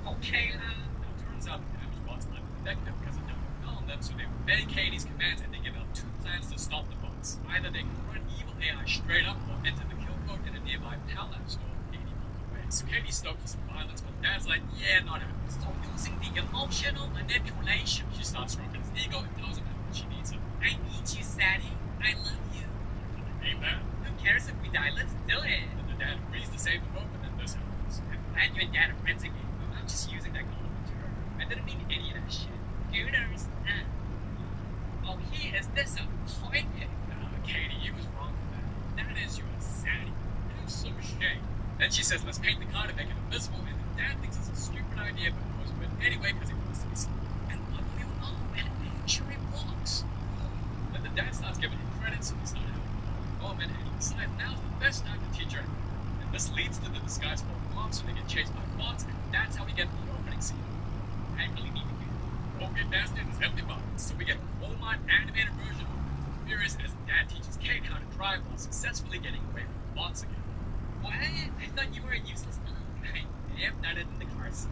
Okay, now it turns out the damage bots aren't effective because it doesn't fell on them, so they obey Katie's commands and they give out two plans to stop the bots. Either they can run evil AI straight up or enter the kill code in a nearby Palab store. Katie runs away. So Katie stokes some violence, but Dad's like, yeah, not happening. Stop using the emotional manipulation. She starts stroking his ego and tells him how much she needs him. I need you, Sadie. I love you. Amen. Who cares if we die? Let's do it. And the dad agrees to save the rope, and then this happens. I'm glad you and Dad are friends again. I'm just using that compliment term. I didn't mean any of that shit. Gooners. Oh, he is this a point pick? Katie, you was wrong with that. That is your Sadie. Have some shame. Then she says, let's paint the car to make it invisible, and the dad thinks it's a stupid idea, but goes with it anyway because he wants to be smart. And what do you know? And actually works. Then the dad starts giving him credit, so he's not having a moment, and he decides now's the best time to teach her. And this leads to the disguise for mom, so they get chased by bots, and that's how we get the opening scene. I really need to get it. Okay, Bastard is empty bots, so we get a full-on animated version of Furious as Dad teaches Kate how to drive while successfully getting away from the bots again. What? I thought you were a useless mom. I am not in the car seat.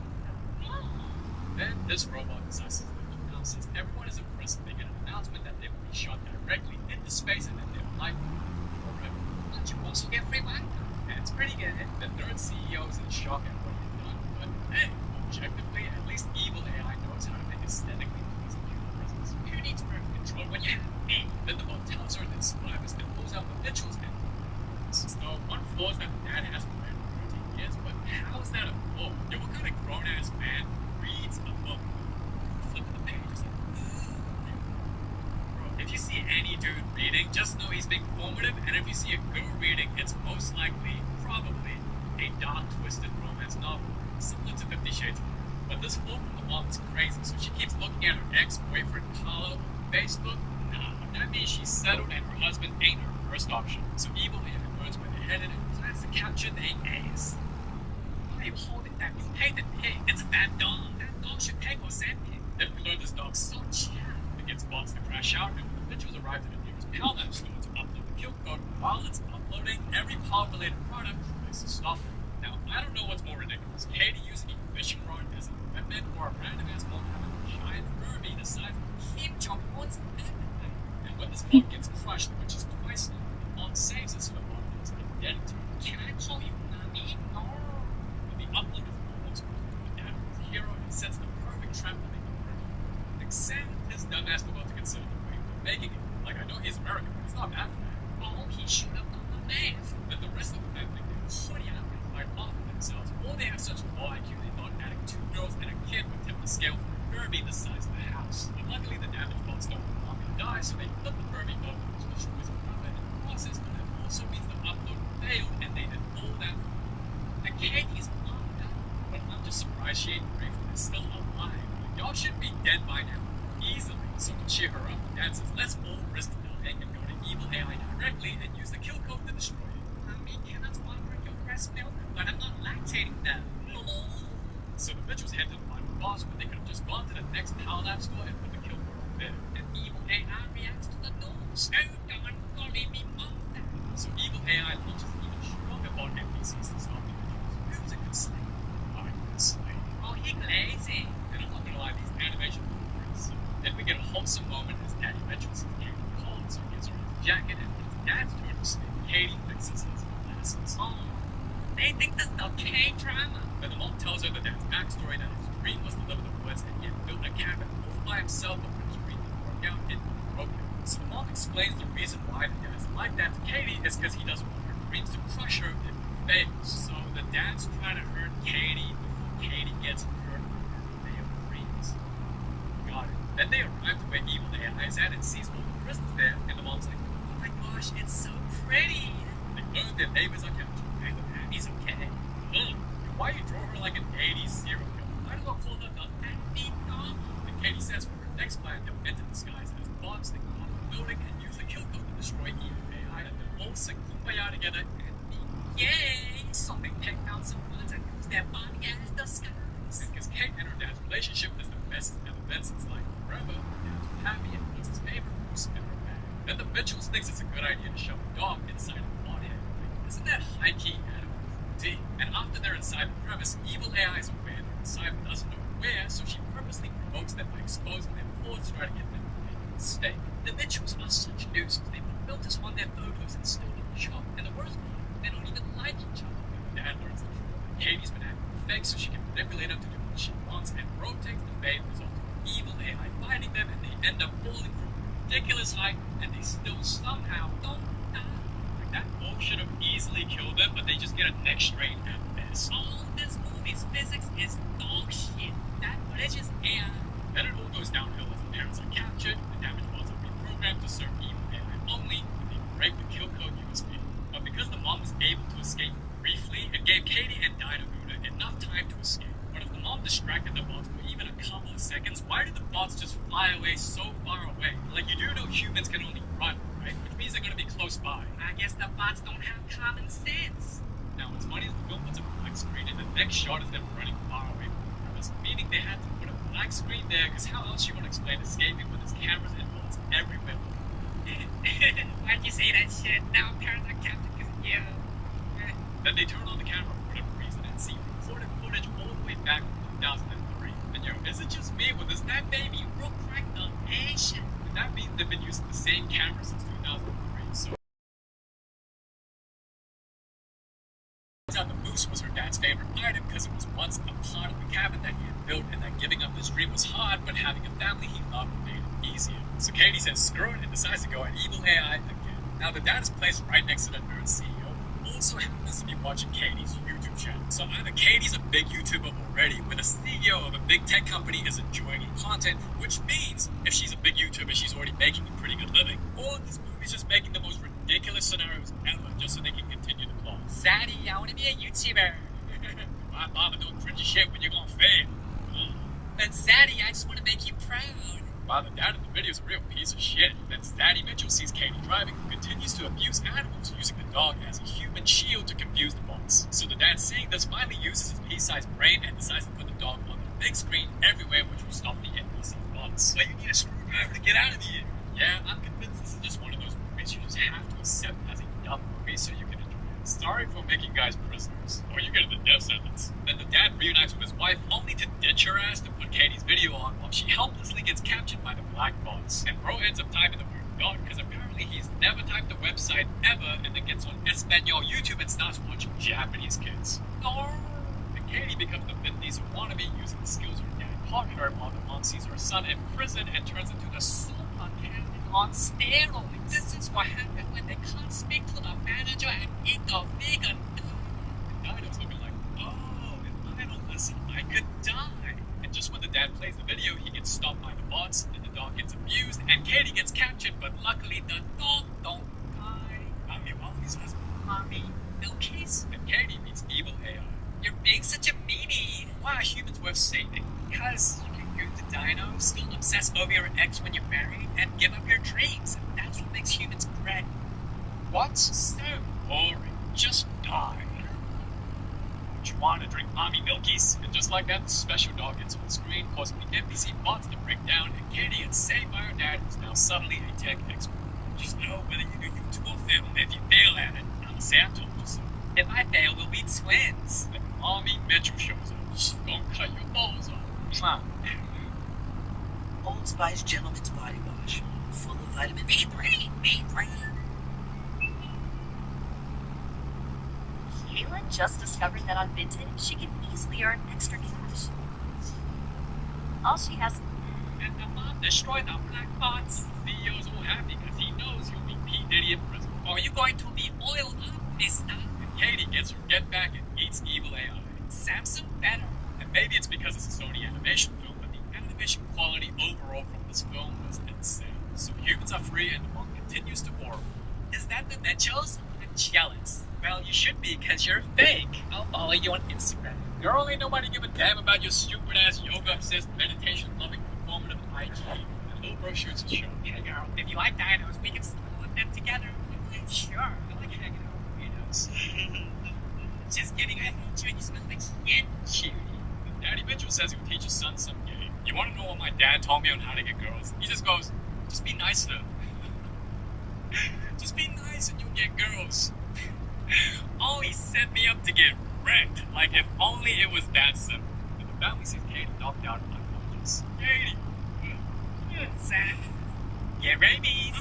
Then this robot decides to flip them out since everyone is impressed. They get an announcement that they will be shot directly into space and that their life will be forever. Don't you also get free Wi-Fi? And it's pretty good. The third CEO is in shock at what he's done, but hey, objectively, at least evil AI knows how to make aesthetically pleasing human presence. Who needs perfect control when you have me? Then the bot tells her that survivors and pulls out the Mitchells and so one flaw is that the dad has been married for 13 years, but how is that a flaw? Yo, what kind of grown-ass man reads a book? Flipping the pages like, bro, if you see any dude reading, just know he's being formative, and if you see a girl reading, it's most likely, probably, a dark, twisted romance novel, similar to 50 Shades of Grey. But this flaw from the mom is crazy, so she keeps looking at her ex-boyfriend, Carlo, on Facebook. Nah, that means she's settled and her husband ain't her first option. So evil AI knows where they're headed and plans to capture the A's. Why are you holding that? You hate the pig. It's a bad dog. That dog should peg or sand pig. Then we learn this dog's so chill. It gets bots to crash out, and when the Mitchells arrive at the nearest Palab store to upload the kill code, while it's uploading, every power-related product tries to stop it. Now, I don't know what's more ridiculous. Katie using a fishing rod as a weapon, or a random-ass mom having a giant Furby the size of Kim Jong-un's weapon. And when this bot gets crushed, which is twice now, the mom saves it so the bot is indebted to it. Can I call you mommy? No. But the upload is almost perfect. The dad is a hero and sets the perfect trap to make it work. Except his dumbass forgot to consider the way of making it. Like, I know he's American, but it's not bad for that. Oh, he should have done the math. Then the rest of the family, they're sorry out and fight off of themselves. Or they have such low IQ they thought adding 2 girls and a kid would tip the scale for a Furby the size of the house. But luckily, the damage bots don't want to die, so they flip the Furby over, which destroys the equipment in the process, but that also means the upload failed and they did all that. And Katie's mom died. But I'm just surprised she ain't grateful and still alive. Y'all should be dead by now. Easily. So to cheer her up, Dad says, let's all risk dying and go to evil AI directly and use the kill code to destroy it. Mommy, can I offer your breast milk? But I'm not lactating them. No. So the Mitchells head to the final boss, but they could have just gone to the next Palab store and put the kill code on there. And evil AI reacts to the news. Oh, darn, golly, me mom. So evil AI launches even stronger bot NPCs to stop the Mitchells. Who's a good slave? I'm a good slave. Oh, he lazy. And I'm not gonna lie, these animations are pretty sick. Then we get a wholesome moment as Daddy mentions his game cold, so he gives her his jacket, and when it's Dad's turn to sleep, Katie fixes his glasses. Oh, they think this is okay drama. Then the mom tells her the dad's backstory, that his dream was to live in the woods and yet build a cabin all by himself, but when his dream didn't work out, it broke him. So the mom explains the reason why the dad's like that to Katie is because he doesn't want her dreams to crush her if it fails. So the dad's trying to hurt Katie before Katie gets hurt by her failed dreams. Got it. Then they arrive to where evil AI is at and sees all the crystals there, and the mom's like, oh my gosh, it's so pretty. They learn their neighbors are captured, and the Abby's okay. Why you draw her like an 80s serial killer? Might as well call her the Abby Dog. And Katie AIs fly a demented disguise as bots that go on the building and use the kill code to destroy evil AI, and they'll all sing Kumbaya together and be yay! So they take out some guns and use their body as disguise. And because Kate and her dad's relationship is the best it's ever been since like forever, dad's happy and puts his favorite moose in her bag. Then the Mitchells thinks it's a good idea to shove a dog inside a bothead. Isn't that high-key animal cruelty? And after they're inside the premise, evil AI is aware they're inside but doesn't know where, so she purposely provokes them by exposing their flaws to try to get them to make a mistake. The Mitchells are such nuisance. They put filters on their photos and still don't shop. And the worst part, they don't even like each other. The dad learns the truth. Katie's been acting fake so she can manipulate him to do what she wants, and Bro takes the bait, resulting in evil AI fighting them, and they end up falling from a ridiculous height, and they still somehow don't die. Like that all should have easily killed them, but they just get a neck strain at best. All this movie's physics is dog shit. That footage is AI. Then it all goes downhill as the parents are captured, the damaged bots are reprogrammed to serve evil AI only, and they break the kill code USB. But because the mom was able to escape briefly, it gave Katie and Dino enough time to escape. But if the mom distracted the bots for even a couple of seconds, why did the bots just fly away so far away? Like, you do know humans can only run, right? Which means they're gonna be close by. I guess the bots don't have common sense. Now, what's funny is the film puts a black screen, and the next shot is them running far away from the premise, meaning they had to put a black screen there, because how else you want to explain escaping when there's cameras and bullets everywhere? Why'd you say that shit? Now parents are captured because of you. Then they turn on the camera for whatever reason and see recorded footage all the way back from 2003. And yo, is it just me, or does that baby look like the Asian? And that means they've been using the same camera since 2003, so... Turns out the moose was her dad's favorite item because it was once a part of the cabin that he had built, and that giving up this dream was hard, but having a family he loved made it easier. So Katie says screw it and decides to go at evil AI again. Now the dad is placed right next to the nerd CEO, who also happens to be watching Katie's YouTube channel. So either Katie's a big YouTuber already, where the CEO of a big tech company is enjoying her content, which means if she's a big YouTuber, she's already making a pretty good living, or this movie's just making the most ridiculous scenarios ever just so they can continue the plot. Zaddy, I want to be a YouTuber. Why bother doing cringy shit when you're gonna fail? But Zaddy, I just want to make you proud. Wow, the dad in the video is a real piece of shit. Then Zaddy Mitchell sees Katie driving, who continues to abuse animals, using the dog as a human shield to confuse the bots. So the dad, seeing this, finally uses his pea-sized brain and decides to put the dog on the big screen everywhere, which will stop the NPC bots. But you need a screwdriver to get out of the air. Yeah, I'm convinced this is just one of those movies you just have to accept as a dumb movie so you can enjoy it. Sorry for making guys prisoners, or you get the death sentence. Then the dad reunites with his wife, only to ditch her ass to put Katie's video on while she helplessly gets captured by the black bots. And Bro ends up typing the word dog because apparently he's never typed a website ever, and then gets on Espanol YouTube and starts watching Japanese kids. And Katie becomes the Vin Diesel wannabe, using the skills her dad taught her, while the mom sees her son in prison and turns into the super captain on steroids. This is what happened when they can't speak to the manager and eat the vegan dog. And Dino's looking like, oh, if I don't listen, I could die. And just when the dad plays the video, he gets stopped by the bots, and the dog gets abused, and Katie gets captured, but luckily the dog don't die. Mommy Wally's husband. Mommy Milky's. And Katie meets evil AI. You're being such a meanie. Why are humans worth saving? Because you can go to Dino, still obsess over your ex when you're married, and give up your dreams. And that's what makes humans great. What? So boring. Just die. Don't you want to drink Mommy Milkies? And just like that, the special dog gets on the screen, causing the NPC bots to break down, and Katie gets saved by her dad, who's now suddenly a tech expert. Just know whether you do YouTube or film, if you fail at it, I'll say I told you so. If I fail, we'll be twins. Then Mommy Mitchell shows up. She's gonna cut your balls off. Old Spice Gentleman's Body Wash, full of vitamin B3. B3. Caitlin just discovered that on Vinted, she can easily earn extra cash. All she has... And the mom destroyed the black bots. The CEO's all happy because he knows he'll be P. Diddy in prison. Are you going to be oiled up, mister? And Katie gets her get back and eats evil AI. Samsung better. And maybe it's because it's a Sony animation film, but the animation quality overall from this film was insane. So humans are free and the mom continues to war. Is that the Mitchells? I'm jealous. Well, you should be, because you're fake. I'll follow you on Instagram. Girl, ain't nobody give a damn about your stupid-ass yoga-obsessed, meditation-loving, performative IG. bro shoots a shot. Hey girl, if you like dinos, we can sleep with them together. Sure, I like hanging out with weirdos. Just kidding, I hate you and you smell like shit. Cutie. Daddy Mitchell says he would teach his son some game. You want to know what my dad told me on how to get girls? He just goes, just be nice to them. Just be nice and you'll get girls. Oh, he set me up to get wrecked. Like, if only it was that simple. And the family sees Katie knocked out unconscious. Katie! Sad. Get rabies.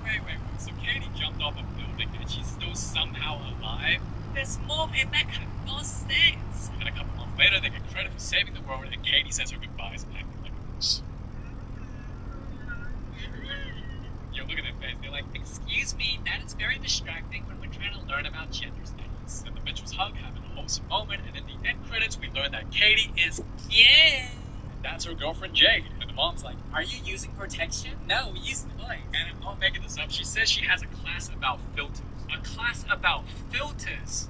Wait. So Katie jumped off a building and she's still somehow alive? This movie makes no sense. And a couple months later, they get credit for saving the world and Katie says her goodbyes acting like a bitch. Yo, look at their face. They're like, Excuse me, that is very distracting when we're trying to learn about gender studies. and the Mitchells hug, having a wholesome moment, and in the end credits, we learn that Katie is Yeah. that's her girlfriend Jade. And the mom's like, Are you using protection? No, we use toys. and I'm not making this up, she says she has a class about filters. A class about filters.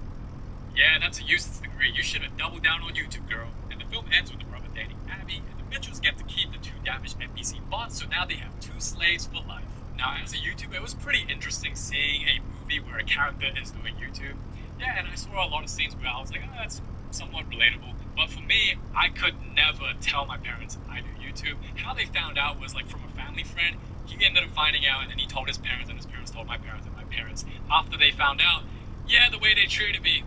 Yeah, that's a useless degree. You should have doubled down on YouTube, girl. And the film ends with the brother dating Abby, and the Mitchells get to keep the 2 damaged NPC bots, so now they have 2 slaves for life. Now, as a YouTuber, it was pretty interesting seeing a movie where a character is doing YouTube. Yeah, and I saw a lot of scenes where I was like, oh, that's somewhat relatable. But for me, I could never tell my parents I do YouTube. How they found out was like from a family friend. He ended up finding out, and then he told his parents, and his parents told my parents, and my parents. After they found out, yeah, the way they treated me,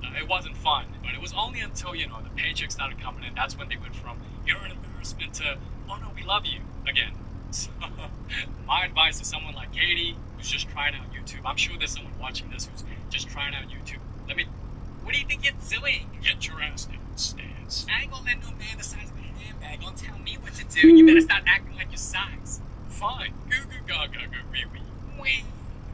it wasn't fun. But it was only until, the paycheck started coming in, that's when they went from, you're an embarrassment to, oh no, we love you, again. So, my advice to someone like Katie, who's just trying out YouTube, I'm sure there's someone watching this who's just trying out YouTube. What do you think you're doing? Get your ass downstairs. I ain't gonna let no man the size of a handbag don't tell me what to do. You better start acting like your size. Fine. Goo goo gaga goo wee wee. Wee.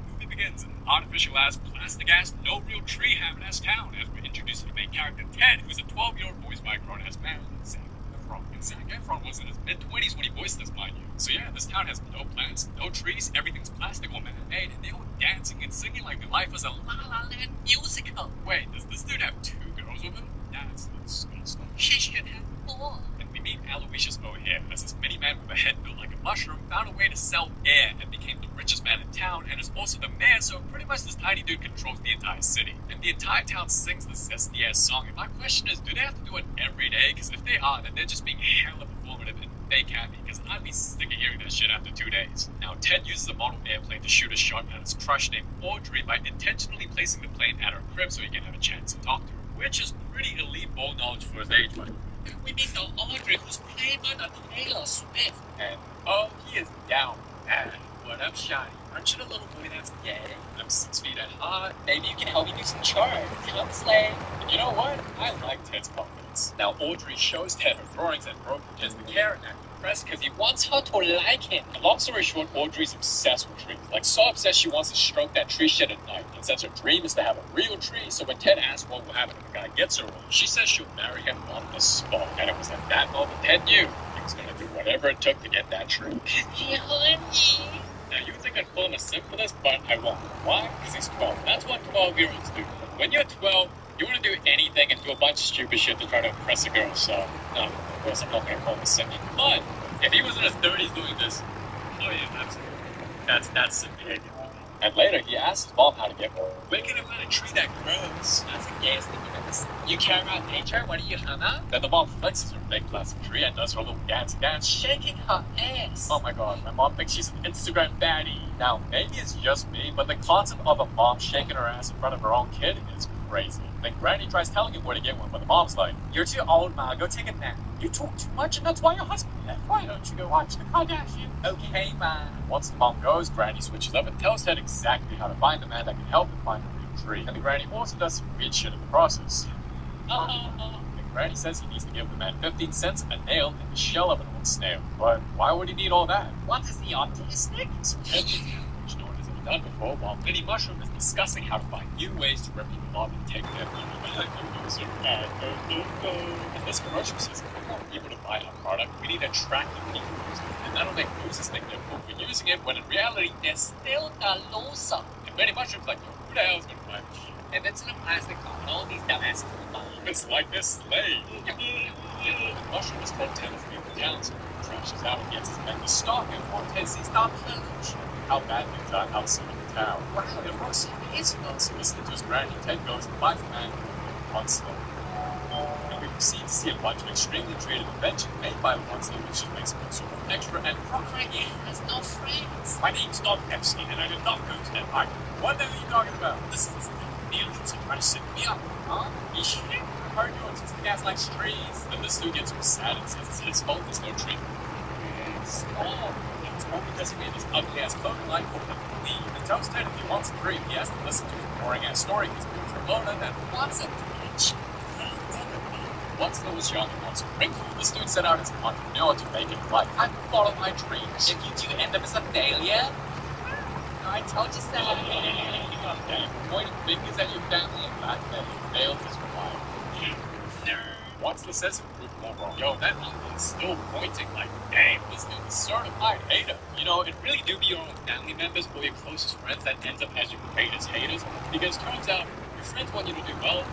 The movie begins in an artificial-ass, plastic-ass, no real tree having-ass town as we're introduced to the main character, Ted, who's a 12-year-old voiced by a grown-ass man, Zac Efron. And Zac Efron was in his mid-20s when he voiced this, mind you. So yeah, this town has no plants, no trees, everything's plastic or man-made, and they're all dancing and singing like their life is a La La Land musical. Wait, does this dude have 2 girls with him? That's disgusting. She should have 4. And we meet Aloysius O'Hare as this mini-man with a head built like a mushroom found a way to sell air and became the richest man in town and is also the mayor, so pretty much this tiny dude controls the entire city. And the entire town sings the zesty ass song, and my question is, do they have to do it every day? Because if they are, then they're just being hella performative, and they can't be, because I'd be sick of hearing that shit after 2 days. Now, Ted uses a model airplane to shoot a shot at his crush named Audrey by intentionally placing the plane at her crib so he can have a chance to talk to her, which is pretty elite ball knowledge for his age, but We meet the Audrey who's played by the Taylor Swift. and oh, he is down bad. What up, Shiny? Aren't you the little boy that's gay? I'm 6 feet at heart. Maybe you can help me do some chores. Come slay. And you know what? I like Ted's confidence. Now, Audrey shows Ted her drawings and Brooke pretends to care and act impressed because he wants her to like him. And long story short, Audrey's obsessed with trees. Like, so obsessed she wants to stroke that tree shed at night. And since her dream is to have a real tree, so when Ted asks what will happen if the guy gets her one, she says she'll marry him on the spot. And it was at that moment Ted knew he was going to do whatever it took to get that tree. Hey, honey. Now, you think I'd call him a simp for this, but I won't. Why? Because he's 12. That's what 12-year-olds do. When you're 12, you want to do anything and do a bunch of stupid shit to try to impress a girl, so, no, of course I'm not going to call him a simp. But, if he was in his 30s doing this, oh yeah, that's simp behavior. And later, he asks his mom how to get one. Where can I find a tree that grows? That's the gayest thing you've ever seen. You care about nature? What are you, Hannah? Then the mom flexes her big plastic tree and does her little dance, Shaking her ass. Oh my god, my mom thinks she's an Instagram baddie. Now, maybe it's just me, but the concept of a mom shaking her ass in front of her own kid is crazy. Then Granny tries telling him where to get one, but the mom's like, you're too old, Ma, go take a nap. You talk too much and that's why your husband left. Why don't you go watch the Kardashians? Okay, Ma. Once the mom goes, Granny switches up and tells Ted exactly how to find the man that can help him find the real tree. And the Granny also does some weird shit in the process. And Granny says he needs to give the man 15 cents, a nail, and the shell of an old snail. But why would he need all that? What is the autistic? So Ted needs help, which no one has ever done before, while Minnie Mushroom is discussing how to find new ways to rip people off and take their money. And this commercial says, if we want people to buy our product, we need to attract the people using it. And that'll make losers think they're cool for using it, when in reality, They're still the loser. and Minnie Mushroom's like, yo, who the hell is going to buy this shit? If it's in a plastic cup, all these dumbasses will buy it. It's like this sleigh. The mushroom is called 10 feet down, so he crashes out and gets his men to stop him. Cortez sees not how bad things are outside of the town. Wow, it works so peaceful. So listening to his granny, Ted goes and finds the man on slow. And we proceed to see a bunch of extremely creative inventions made by Alonso, which just makes him sort of extra and he has no friends. My name's not Epstein, and I did not go to that party. What the hell are you talking about? This is the aliens are trying to set me up. Huh? You shit. How are you doing? Since the gas likes trees. Then this dude gets so sad and says it's his fault there's no tree. Oh, it's all because he made this ugly ass code like for him to leave. And tells Ted if he wants a tree, he has to listen to his boring ass story because he was Ramona and wants it. Once Phil was young and wants a wrinkle, this dude set out as an entrepreneur to make it like, I follow my dreams. If you do end up as a failure, I told you so. Okay, pointing fingers at your family and back then you failed his required. Once the sense of proved more wrong, yo, that uncle is still pointing like, damn, this dude is certified hater. You know, it really do be your own family members or your closest friends that ends up as your greatest haters, because it turns out your friends want you to do well,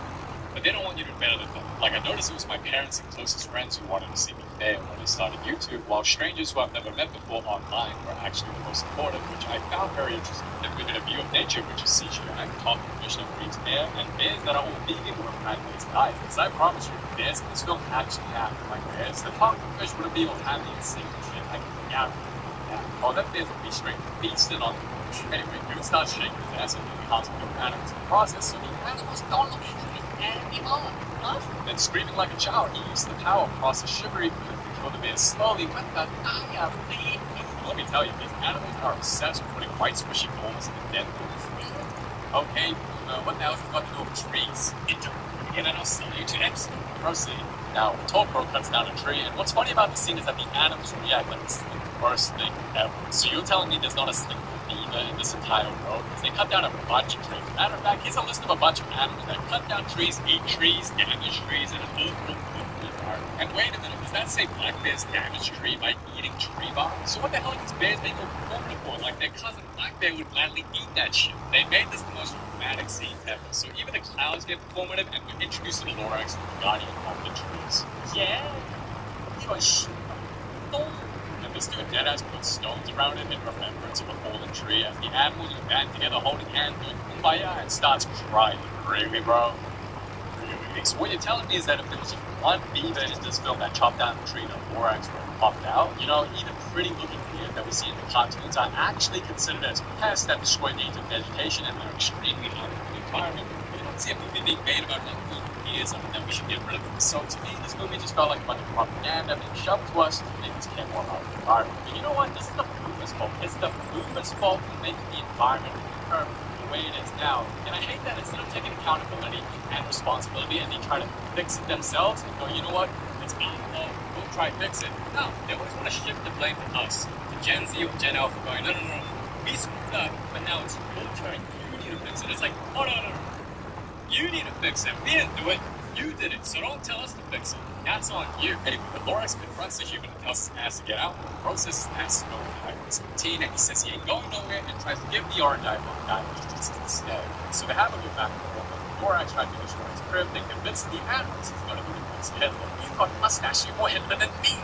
but they don't want you to do better than them. Like, I noticed it was my parents and closest friends who wanted to see me fail when I started YouTube, while strangers who I've never met before online were actually the most supportive, which I found very interesting. Then we did a view of nature, which is CGI, talking fish that breeds air, and bears that are all vegan or plant-based diet. Because I promise you, bears in this film actually have like bears. The talking fish wouldn't be able to have the insane shit like yeah. Oh, that bears would be straight feasting on the fish. Anyway, dude starts shaking his ass and he can't kill animals in the process, so the animals don't look anymore. Then screaming like a child, he used the power across the sugary food to kill the bears slowly with the fire. Let me tell you, these animals are obsessed with putting white squishy balls in the dead food. Okay, what the hell has it got to do with trees? And then I'll sell you to Epstein. Proceed. Now, Topro cuts down a tree, and what's funny about the scene is that the animals react like it's the worst thing ever. So you're telling me there's not a single beaver in this entire road? Because they cut down a bunch of trees. Matter of fact, here's a list of a bunch of animals that cut down trees, eat trees, damage trees, and and wait a minute, does that say black bears damage tree by eating tree bark? So what the hell are these bears being performative for? Like their cousin black bear would gladly eat that shit. They made this the most dramatic scene ever. So even the clouds get performative, and we're introduced to the Lorax, the guardian of the trees. Yeah. And this dude deadass puts stones around it in remembrance of a fallen tree as the animals are band together holding hands doing kumbaya and starts crying. Really, bro? Really? So what you're telling me is that if there was one beaver in this film that chopped down a tree, the Lorax would have popped out? You know, even pretty looking deer that we see in the cartoons are actually considered as pests that destroy native vegetation and are extremely harmful to the environment. You don't see a movie being made about like years and then we should get rid of them. So to me, this movie just felt like a bunch of propaganda being shoved to us to make us care more about the environment. But you know what? This is the movie's fault. It's the movie's fault for making the environment perfect the way it is now. And I hate that instead of taking accountability and responsibility and they try to fix it themselves and go, you know what? It's our fault. We'll try to fix it. No, they always want to shift the blame to us. To Gen Z or Gen Alpha going, no. We screwed up, but now it's your turn. You need to fix it. It's like, oh, no. You need to fix it. We didn't do it. You did it. So don't tell us to fix it. That's on you. Anyway, the Lorax confronts the human and tells his ass to get out. The process his ass to go with Ivan's routine, and he says he ain't going nowhere and tries to give the orange iPhone diamonds instead. So they have a good back and forth. The Lorax tries to destroy his crib. They convince the animals he's going to be the next Hitler. You've got a mustache. You're more Hitler than me.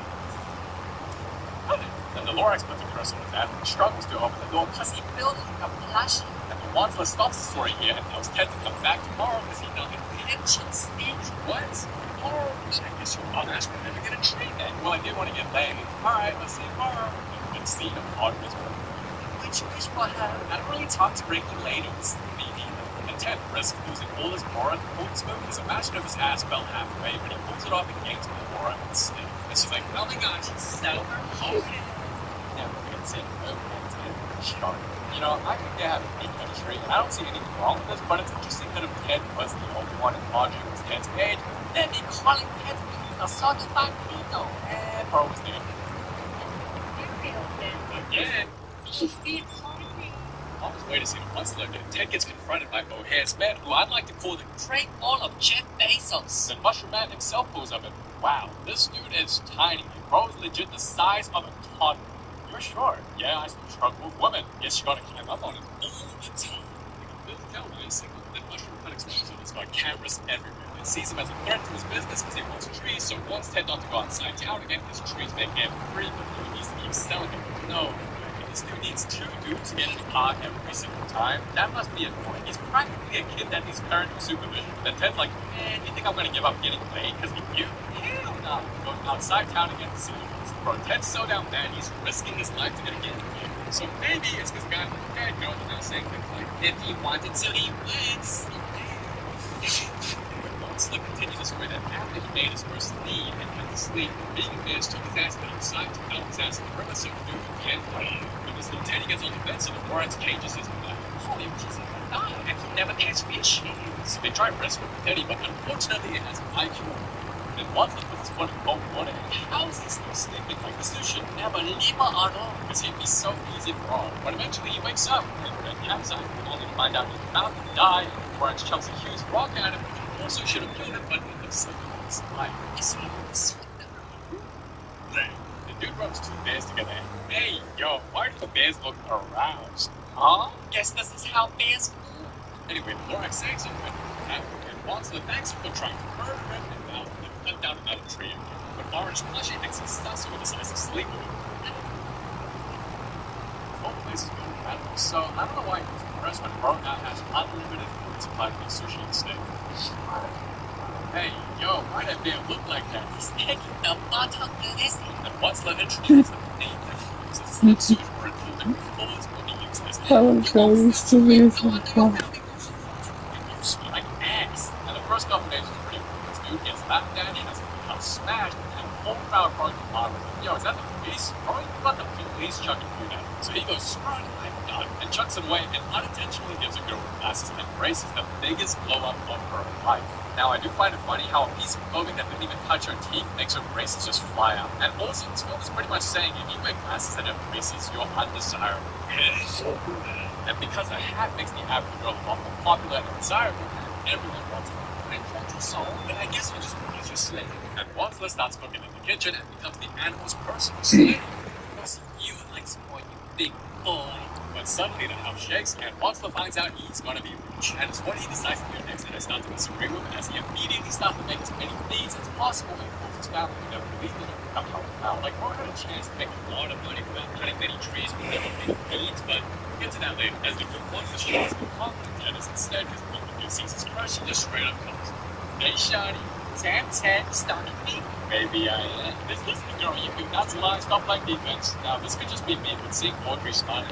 Then the Lorax puts a curse on his head and struggles to open the door because he feels like a plushie. And the Wandsler stops the story here and tells Ted to come back tomorrow because he knows pension speech. What? Tomorrow? I guess your mother's going to never get a tree then. Well, I did want to get laid. Alright, let's see you tomorrow. Good scene of Audrey's work. Which will have. I don't really talk to regular ladies. Me neither. And Ted risks losing all his aura in the smooth because imagine if his ass fell halfway, but he pulls it off and gains more aura instead. And she's like, oh my god, she's so holy. Yeah, it's it. Sharp. You know, I think they have a unique chemistry, and I don't see anything wrong with this, but it's interesting that if Ted was the only one and Audrey was Ted's age, they'd be calling Ted a son of Magneto, and Pearl was dead. Again, on his way to see the monster, Ted gets confronted by O'Hare's man, who I'd like to call the Great Wall of Jeff Bezos. The Mushroom Man himself pulls up and, wow, this dude is tiny. Bro's legit the size of a toddler. You're sure? Yeah, I still struggle with women. Guess you gotta climb up on it all the time. The Mushroom Man explains it. It's got cameras everywhere. sees him as a threat to his business because he wants trees, so wants Ted not to go outside town again because trees make him free, but he needs to keep selling them. No. This dude needs 2 dudes to get in a car every single time. That must be annoying. He's practically a kid that needs parental supervision. Then Ted's like, man, you think I'm gonna give up getting laid because of you? Hell no. Going outside town again to see the bro, Ted's so down bad, he's risking his life to get again. So maybe it's because guy like Ted goes around saying things like, if he wanted to, he would. Slick continues the story that after he made his first lead and went to sleep, being fish took his ass outside to dump his ass in the river so the dude can't play. When his lieutenant gets on the fence and the Lawrence changes his mind, holy Jesus, and he never catch fish. So they try rescuing Teddy, but unfortunately it has an IQ. And once he puts his foot in cold water, how is he still sleeping? Like this dude should never leave on all. Because he'd be so easy to wrong. But eventually he wakes up and he outside, only to find out he's about to die, and the Lawrence chucks a huge rock at him. Also should have killed him, but it looks like he's alive. The dude rubs 2 bears together and, hey, yo, why do the bears look aroused? Huh? Guess this is how bears feel. Anyway, the Lorax saves him and wants the thanks for trying to murder him and now they cut down another tree again. But Orange Plushy thinks he's sus, so he decides to sleep with him. The whole place is going incredible, so I don't know why he was impressed when Bro now has unlimited food supply to sushi instead. Hey, yo, why that bear look like that? He's taking the bottom of this. And once let introduce the name that he uses, the sushi for it to the fullest when he uses this. How goes to this one? Like ass. And the first couple days was pretty cool. This dude gets laughed at, he has become smashed, and the whole crowd probably bothers him. Yo, is that the police? Or you let the police chucking food at him. So he goes, screw it, I'm done, and chucks him away, and unintentionally gives a girl with glasses and braces the biggest blow up of her life. Now, I do find it funny how a piece of clothing that didn't even touch her teeth makes her braces just fly out. And also, this film is pretty much saying if you wear glasses that have braces, you're undesirable. And because a hat makes the average girl a lot more popular and desirable, everyone wants it. And cultural soul, then I guess you just want to slave. And Wadsworth starts cooking in the kitchen and becomes the animal's personal slave. Because you like sport, you big boy. But suddenly the house shakes, and Wadsworth finds out he's gonna be rich. And it's what he decides to do next that I start to disagree with, as he immediately starts to make as many leads as possible and force his family to never believe in him to come help him out. Like, Roy had a chance to make a lot of money without cutting many trees with never many leads, but we'll get to that later, as the dude wants to show us how confident Ted is instead, because when the dude sees his crush, he just straight up comes. Hey, shawty. Ted, stalking me? Maybe I am. This listening girl, you do not lie, stop like defense. Now, this could just be me, but seeing Audrey smiling,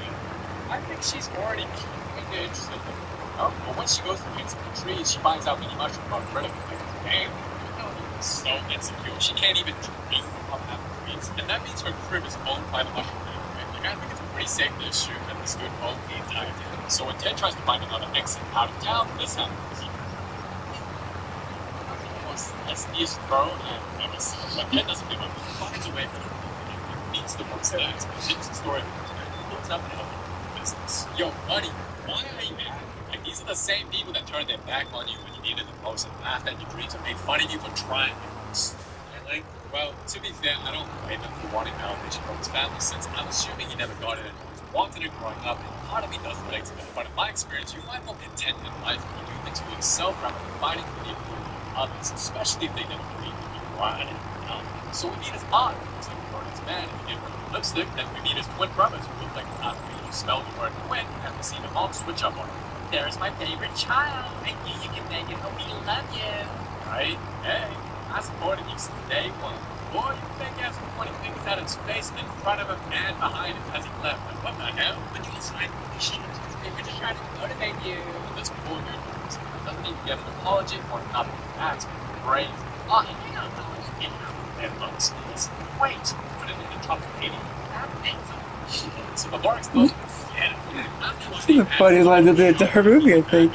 I think she's already interested in him. Oh, but once she goes to pick some trees, she finds out many mushrooms are critical. Like, damn, so insecure. She can't even dream of having trees. And that means her crib is owned by the mushroom man. Like, I think it's pretty safe to assume that this dude owned the entire town. So when Ted tries to find another exit out of town, this happens. East Road and Memphis. But Ted doesn't give up. He finds a way for him to meets the works that continues the story and pulls up and helps him business. Yo, buddy, why are you mad? Like, these are the same people that turned their back on you when you needed the most and laughed at your dreams and made fun of you for trying. Like, well, to be fair, I don't blame him for wanting validation from his family, since I'm assuming he never got it and always wanted it growing up, and part of me does relate to that. But in my experience, you find more content in life when you do things for yourself rather than fighting for the approval of others, especially if they never believe in you. Right? So we meet his aunt, who's like Gordon's man, and we give him lipstick, then we meet his twin brothers, who look like not really spell the word twin, and we see them all switch up on him. There's my favorite child. I knew you can make it, but we love you. Right? Hey, I supported you since day one. Boy, you think ass was pointing fingers at his face in front of him and behind him as he left. Like, what the hell? But you was trying to shit. They were just trying to motivate you. And this poor dude doesn't even get an apology or nothing. That's crazy. Oh, hell no. And looks, wait, put it in the top of 80. So the Lorax goes, yeah. This is a funny line of the entire movie, I think.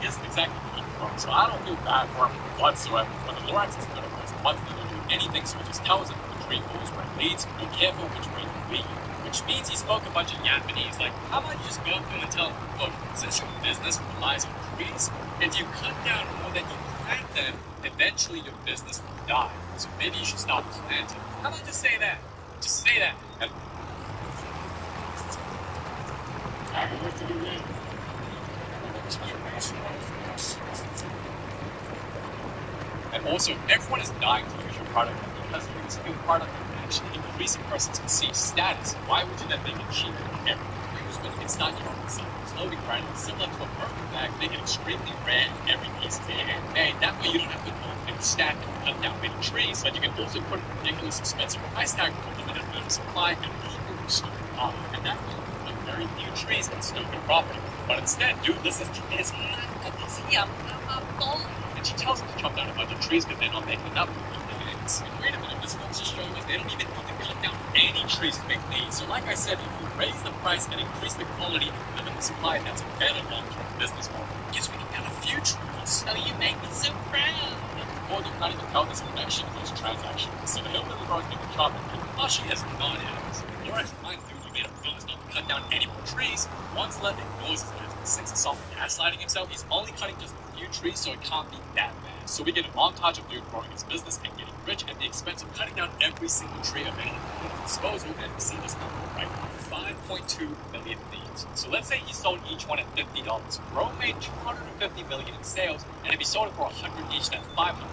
Isn't exactly what he wants, so I don't feel bad for him whatsoever. When the Lorax is good at this, once they don't do anything, so he just tells him the tree goes where it leads, be careful which way you lead. Which means he spoke a bunch of Japanese, like, how about you just go up to him and tell him, look, since your business relies on trees, if you cut down more than you plant them, eventually your business will die. So maybe you should stop planting. How about just say that? Just say that. And And also, everyone is dying to use your product because you use your product and actually increase a person's perceived status. Why would you then make it cheap for everyone? When it's not your own clothing brand, it's similar to a perfume bag, make it extremely rare, every piece is handmade. That way you don't have to go and stack and cut down many trees, but you can also put a ridiculous expensive price tag for limited amount of supply and people will still buy. And that way you put very few trees and still get profit. But instead, dude, listen to his and she tells him to chop down a bunch of trees because they're not making enough. And wait a minute, this film's just showing us they don't even need to cut down any trees to make these. So like I said, if you raise the price and increase the quality and limit the supply, that's a better long-term business model. Because we can cut a few trees. Oh, you make me so proud. Or you can't even tell this connection in those transactions. So the hillbilly growing in the chop and Flushie has not had. Laura's fine dude, you made a promise not to cut down any more trees. Once Lev ignores his words and sinks himself in gaslighting himself, he's only cutting just a few trees, so it can't be that bad. So we get a montage of dude growing his business and getting rich at the expense of cutting down every single tree available at his disposal, and we see this number right now, 5.2 million leads. So let's say he sold each one at $50. Bro made $250 million in sales, and if he sold it for 100 each, that's 500 million.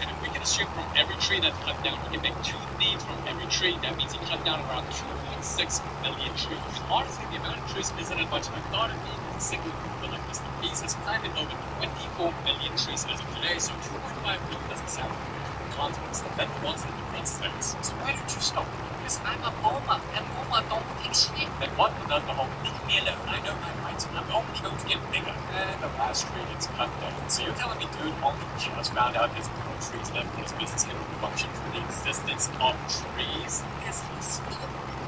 And if we can assume from every tree that's cut down, he can make 2 leads from every tree, that means he cut down around 2.6 million trees. And honestly, the amount of trees isn't as much as I thought it'd be, because a single group like Mr. Beast has planted over 24 million trees as of today, so 2.5 million doesn't sound like context. Then the ones that the prince says, so why don't you stop? Because I'm a Boma, and Boma don't take shit. Then what does the whole leave me alone? I know my rights, and I'm only going to get bigger. And the last tree gets cut down. So you're telling me dude only just found out his trees left when his business can function through the existence of trees? Yes, he's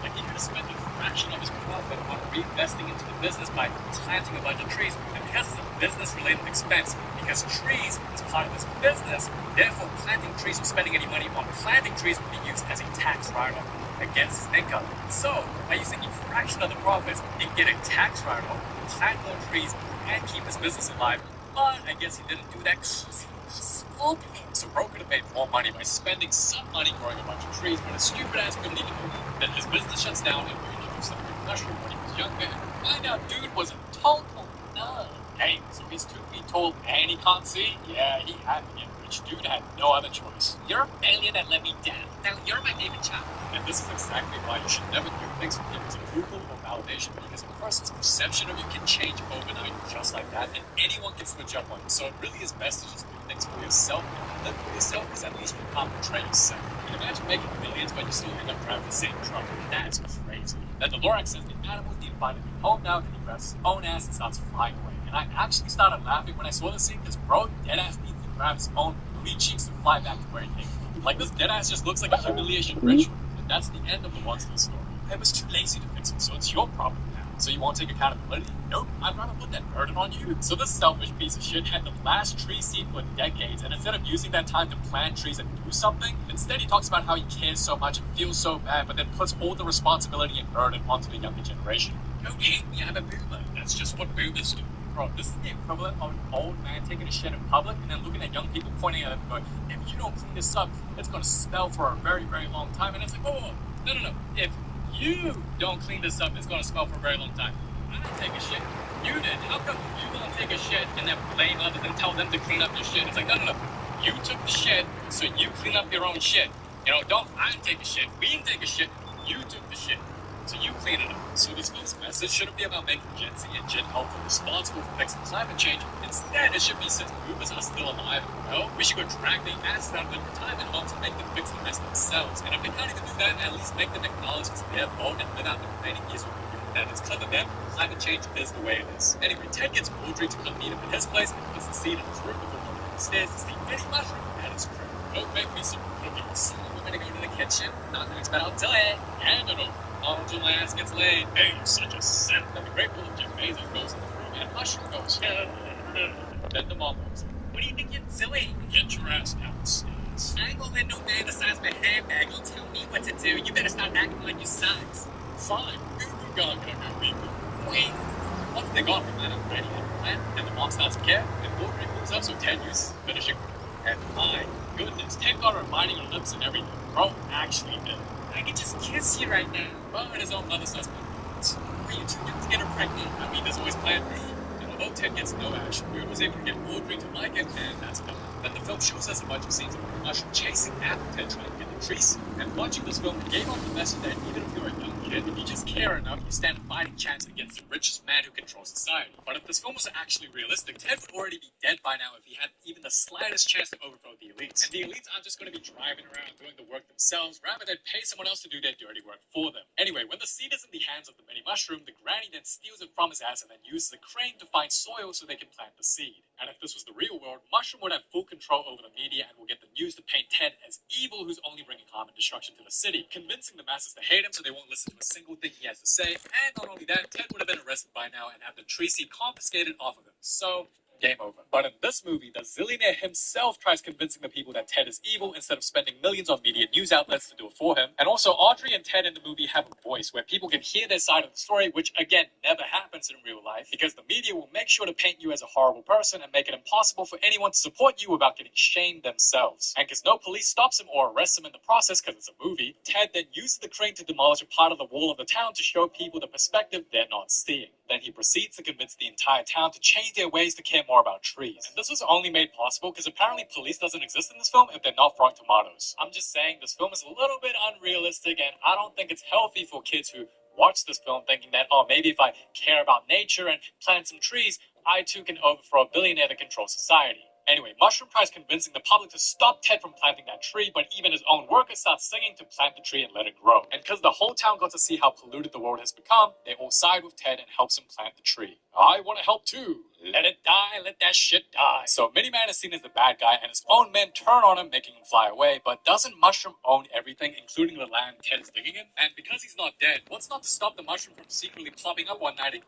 like he could have spent a fraction of his profit on reinvesting into the business by planting a bunch of trees. And because it's a business-related expense, because trees is part of this business, therefore planting trees or spending any money on planting trees would be used as a tax write-off against his income. So, by using a fraction of the profits, he can get a tax write-off, plant more trees, and keep his business alive. But I guess he didn't do that. So bro could have made more money by spending some money growing a bunch of trees, but his stupid ass couldn't even do it. Then his business shuts down and we introduce him to mushroom when he was younger and find out dude was a total nerd. Hey, so he's 2 feet tall and he can't see? Yeah, he had to get rich. Dude had no other choice. You're a failure that let me down. Now you're my favorite child. And this is exactly why you should never do things for people's approval or validation, because a person's perception of you can change overnight just like that, and anyone can switch up on you. So it really is best to just do things for yourself and live for yourself, because at least you can't betray yourself. You can imagine making millions, but you still end up driving the same truck. That's crazy. Then the Lorax says the animals need to find a new home now, and he grabs his own ass and starts flying away. And I actually started laughing when I saw this scene, because bro deadass needs to grab his own booty cheeks and fly back to where he came from. Like, this deadass just looks like a humiliation ritual. And that's the end of the monster story. I was too lazy to fix it, so it's your problem now. So you won't take accountability? Nope, I'd rather put that burden on you. So this selfish piece of shit had the last tree seed for decades, and instead of using that time to plant trees and do something, instead he talks about how he cares so much and feels so bad, but then puts all the responsibility and burden onto the younger generation. Don't hate me, I'm a boomer. That's just what boomers do. Bro, this is the equivalent of an old man taking a shit in public and then looking at young people pointing at him and going, if you don't clean this up, it's going to smell for a very, very long time. And it's like, oh, no. If you don't clean this up, it's going to smell for a very long time. I didn't take a shit. You did. How come you don't take a shit and then blame others and tell them to clean up your shit? It's like, no. You took the shit, so you clean up your own shit. You know, I didn't take a shit. We didn't take a shit. You took the shit. So you clean it up. So this film's message shouldn't be about making Gen Z and Gen Alpha responsible for fixing climate change. Instead, it should be, since boomers are still alive, we should go drag their asses out of their retirement homes and make them fix the mess themselves. And if they can't even do that, at least make them acknowledge it's their fault and live out the remaining years with that it's clever them. Climate change is the way it is. Anyway, Ted gets Audrey to come meet him at his place and puts the seed in his room before going upstairs to see any mushroom at his crib. Don't make me some cookies. We're gonna go to the kitchen. Not to expect I'll tell it. And I don't. Until my ass gets laid. Hey, you're such a simp. Then the great Will of Jeff Bezos goes in the room and Mushroom goes, then the mom goes, what do you think you're doing? Get your ass downstairs. I ain't gonna let no man the size of a handbag go tell me what to do. You better start acting like your size. Fine. Goo gone gonna go be wait. Once they're gone, we plan a ready plan, and the mom starts to care, and Audrey moves up, so Ted uses finishing. And my goodness, Ted got her biting her lips and everything. Bro actually did. I could just kiss you right now. But his own mother starts moving. Were you too young to get her pregnant? There's always plan B. And although Ted gets no action, Weird was able to get Audrey to like it, and that's about it. Then the film shows us a bunch of scenes of the mushroom chasing after Ted trying to get the trees. And watching this film gave off the message that even if you're a young kid, if you just care enough, you stand a fighting chance against the richest man who controls society. But if this film was actually realistic, Ted would already be dead by now if he had even the slightest chance to overthrow the elites. And the elites aren't just going to be driving around doing the work themselves, rather than pay someone else to do their dirty work for them. Anyway, when the seed is in the hands of the mini mushroom, the granny then steals it from his ass and then uses a crane to find soil so they can plant the seed. And if this was the real world, Mushroom would have full control over the media and will get the news to paint Ted as evil who's only bringing harm and destruction to the city, convincing the masses to hate him so they won't listen to a single thing he has to say. And not only that, Ted would have been arrested by now and have the tree seed confiscated off of him. So, game over. But in this movie, the zillionaire himself tries convincing the people that Ted is evil instead of spending millions on media news outlets to do it for him. And also, Audrey and Ted in the movie have a voice where people can hear their side of the story, which again, never happens in real life, because the media will make sure to paint you as a horrible person and make it impossible for anyone to support you without getting shamed themselves. And because no police stops him or arrests him in the process because it's a movie, Ted then uses the crane to demolish a part of the wall of the town to show people the perspective they're not seeing. Then he proceeds to convince the entire town to change their ways to care more about trees. And this was only made possible because apparently police doesn't exist in this film if they're not throwing tomatoes. I'm just saying this film is a little bit unrealistic, and I don't think it's healthy for kids who watch this film thinking that, oh, maybe if I care about nature and plant some trees, I too can overthrow a billionaire to control society. Anyway, Mushroom tries convincing the public to stop Ted from planting that tree, but even his own workers start singing to plant the tree and let it grow. And because the whole town got to see how polluted the world has become, they all side with Ted and helps him plant the tree. I want to help too. Let it die, let that shit die. So Miniman is seen as the bad guy, and his own men turn on him, making him fly away. But doesn't Mushroom own everything, including the land Ted is digging in? And because he's not dead, what's not to stop the Mushroom from secretly popping up one night and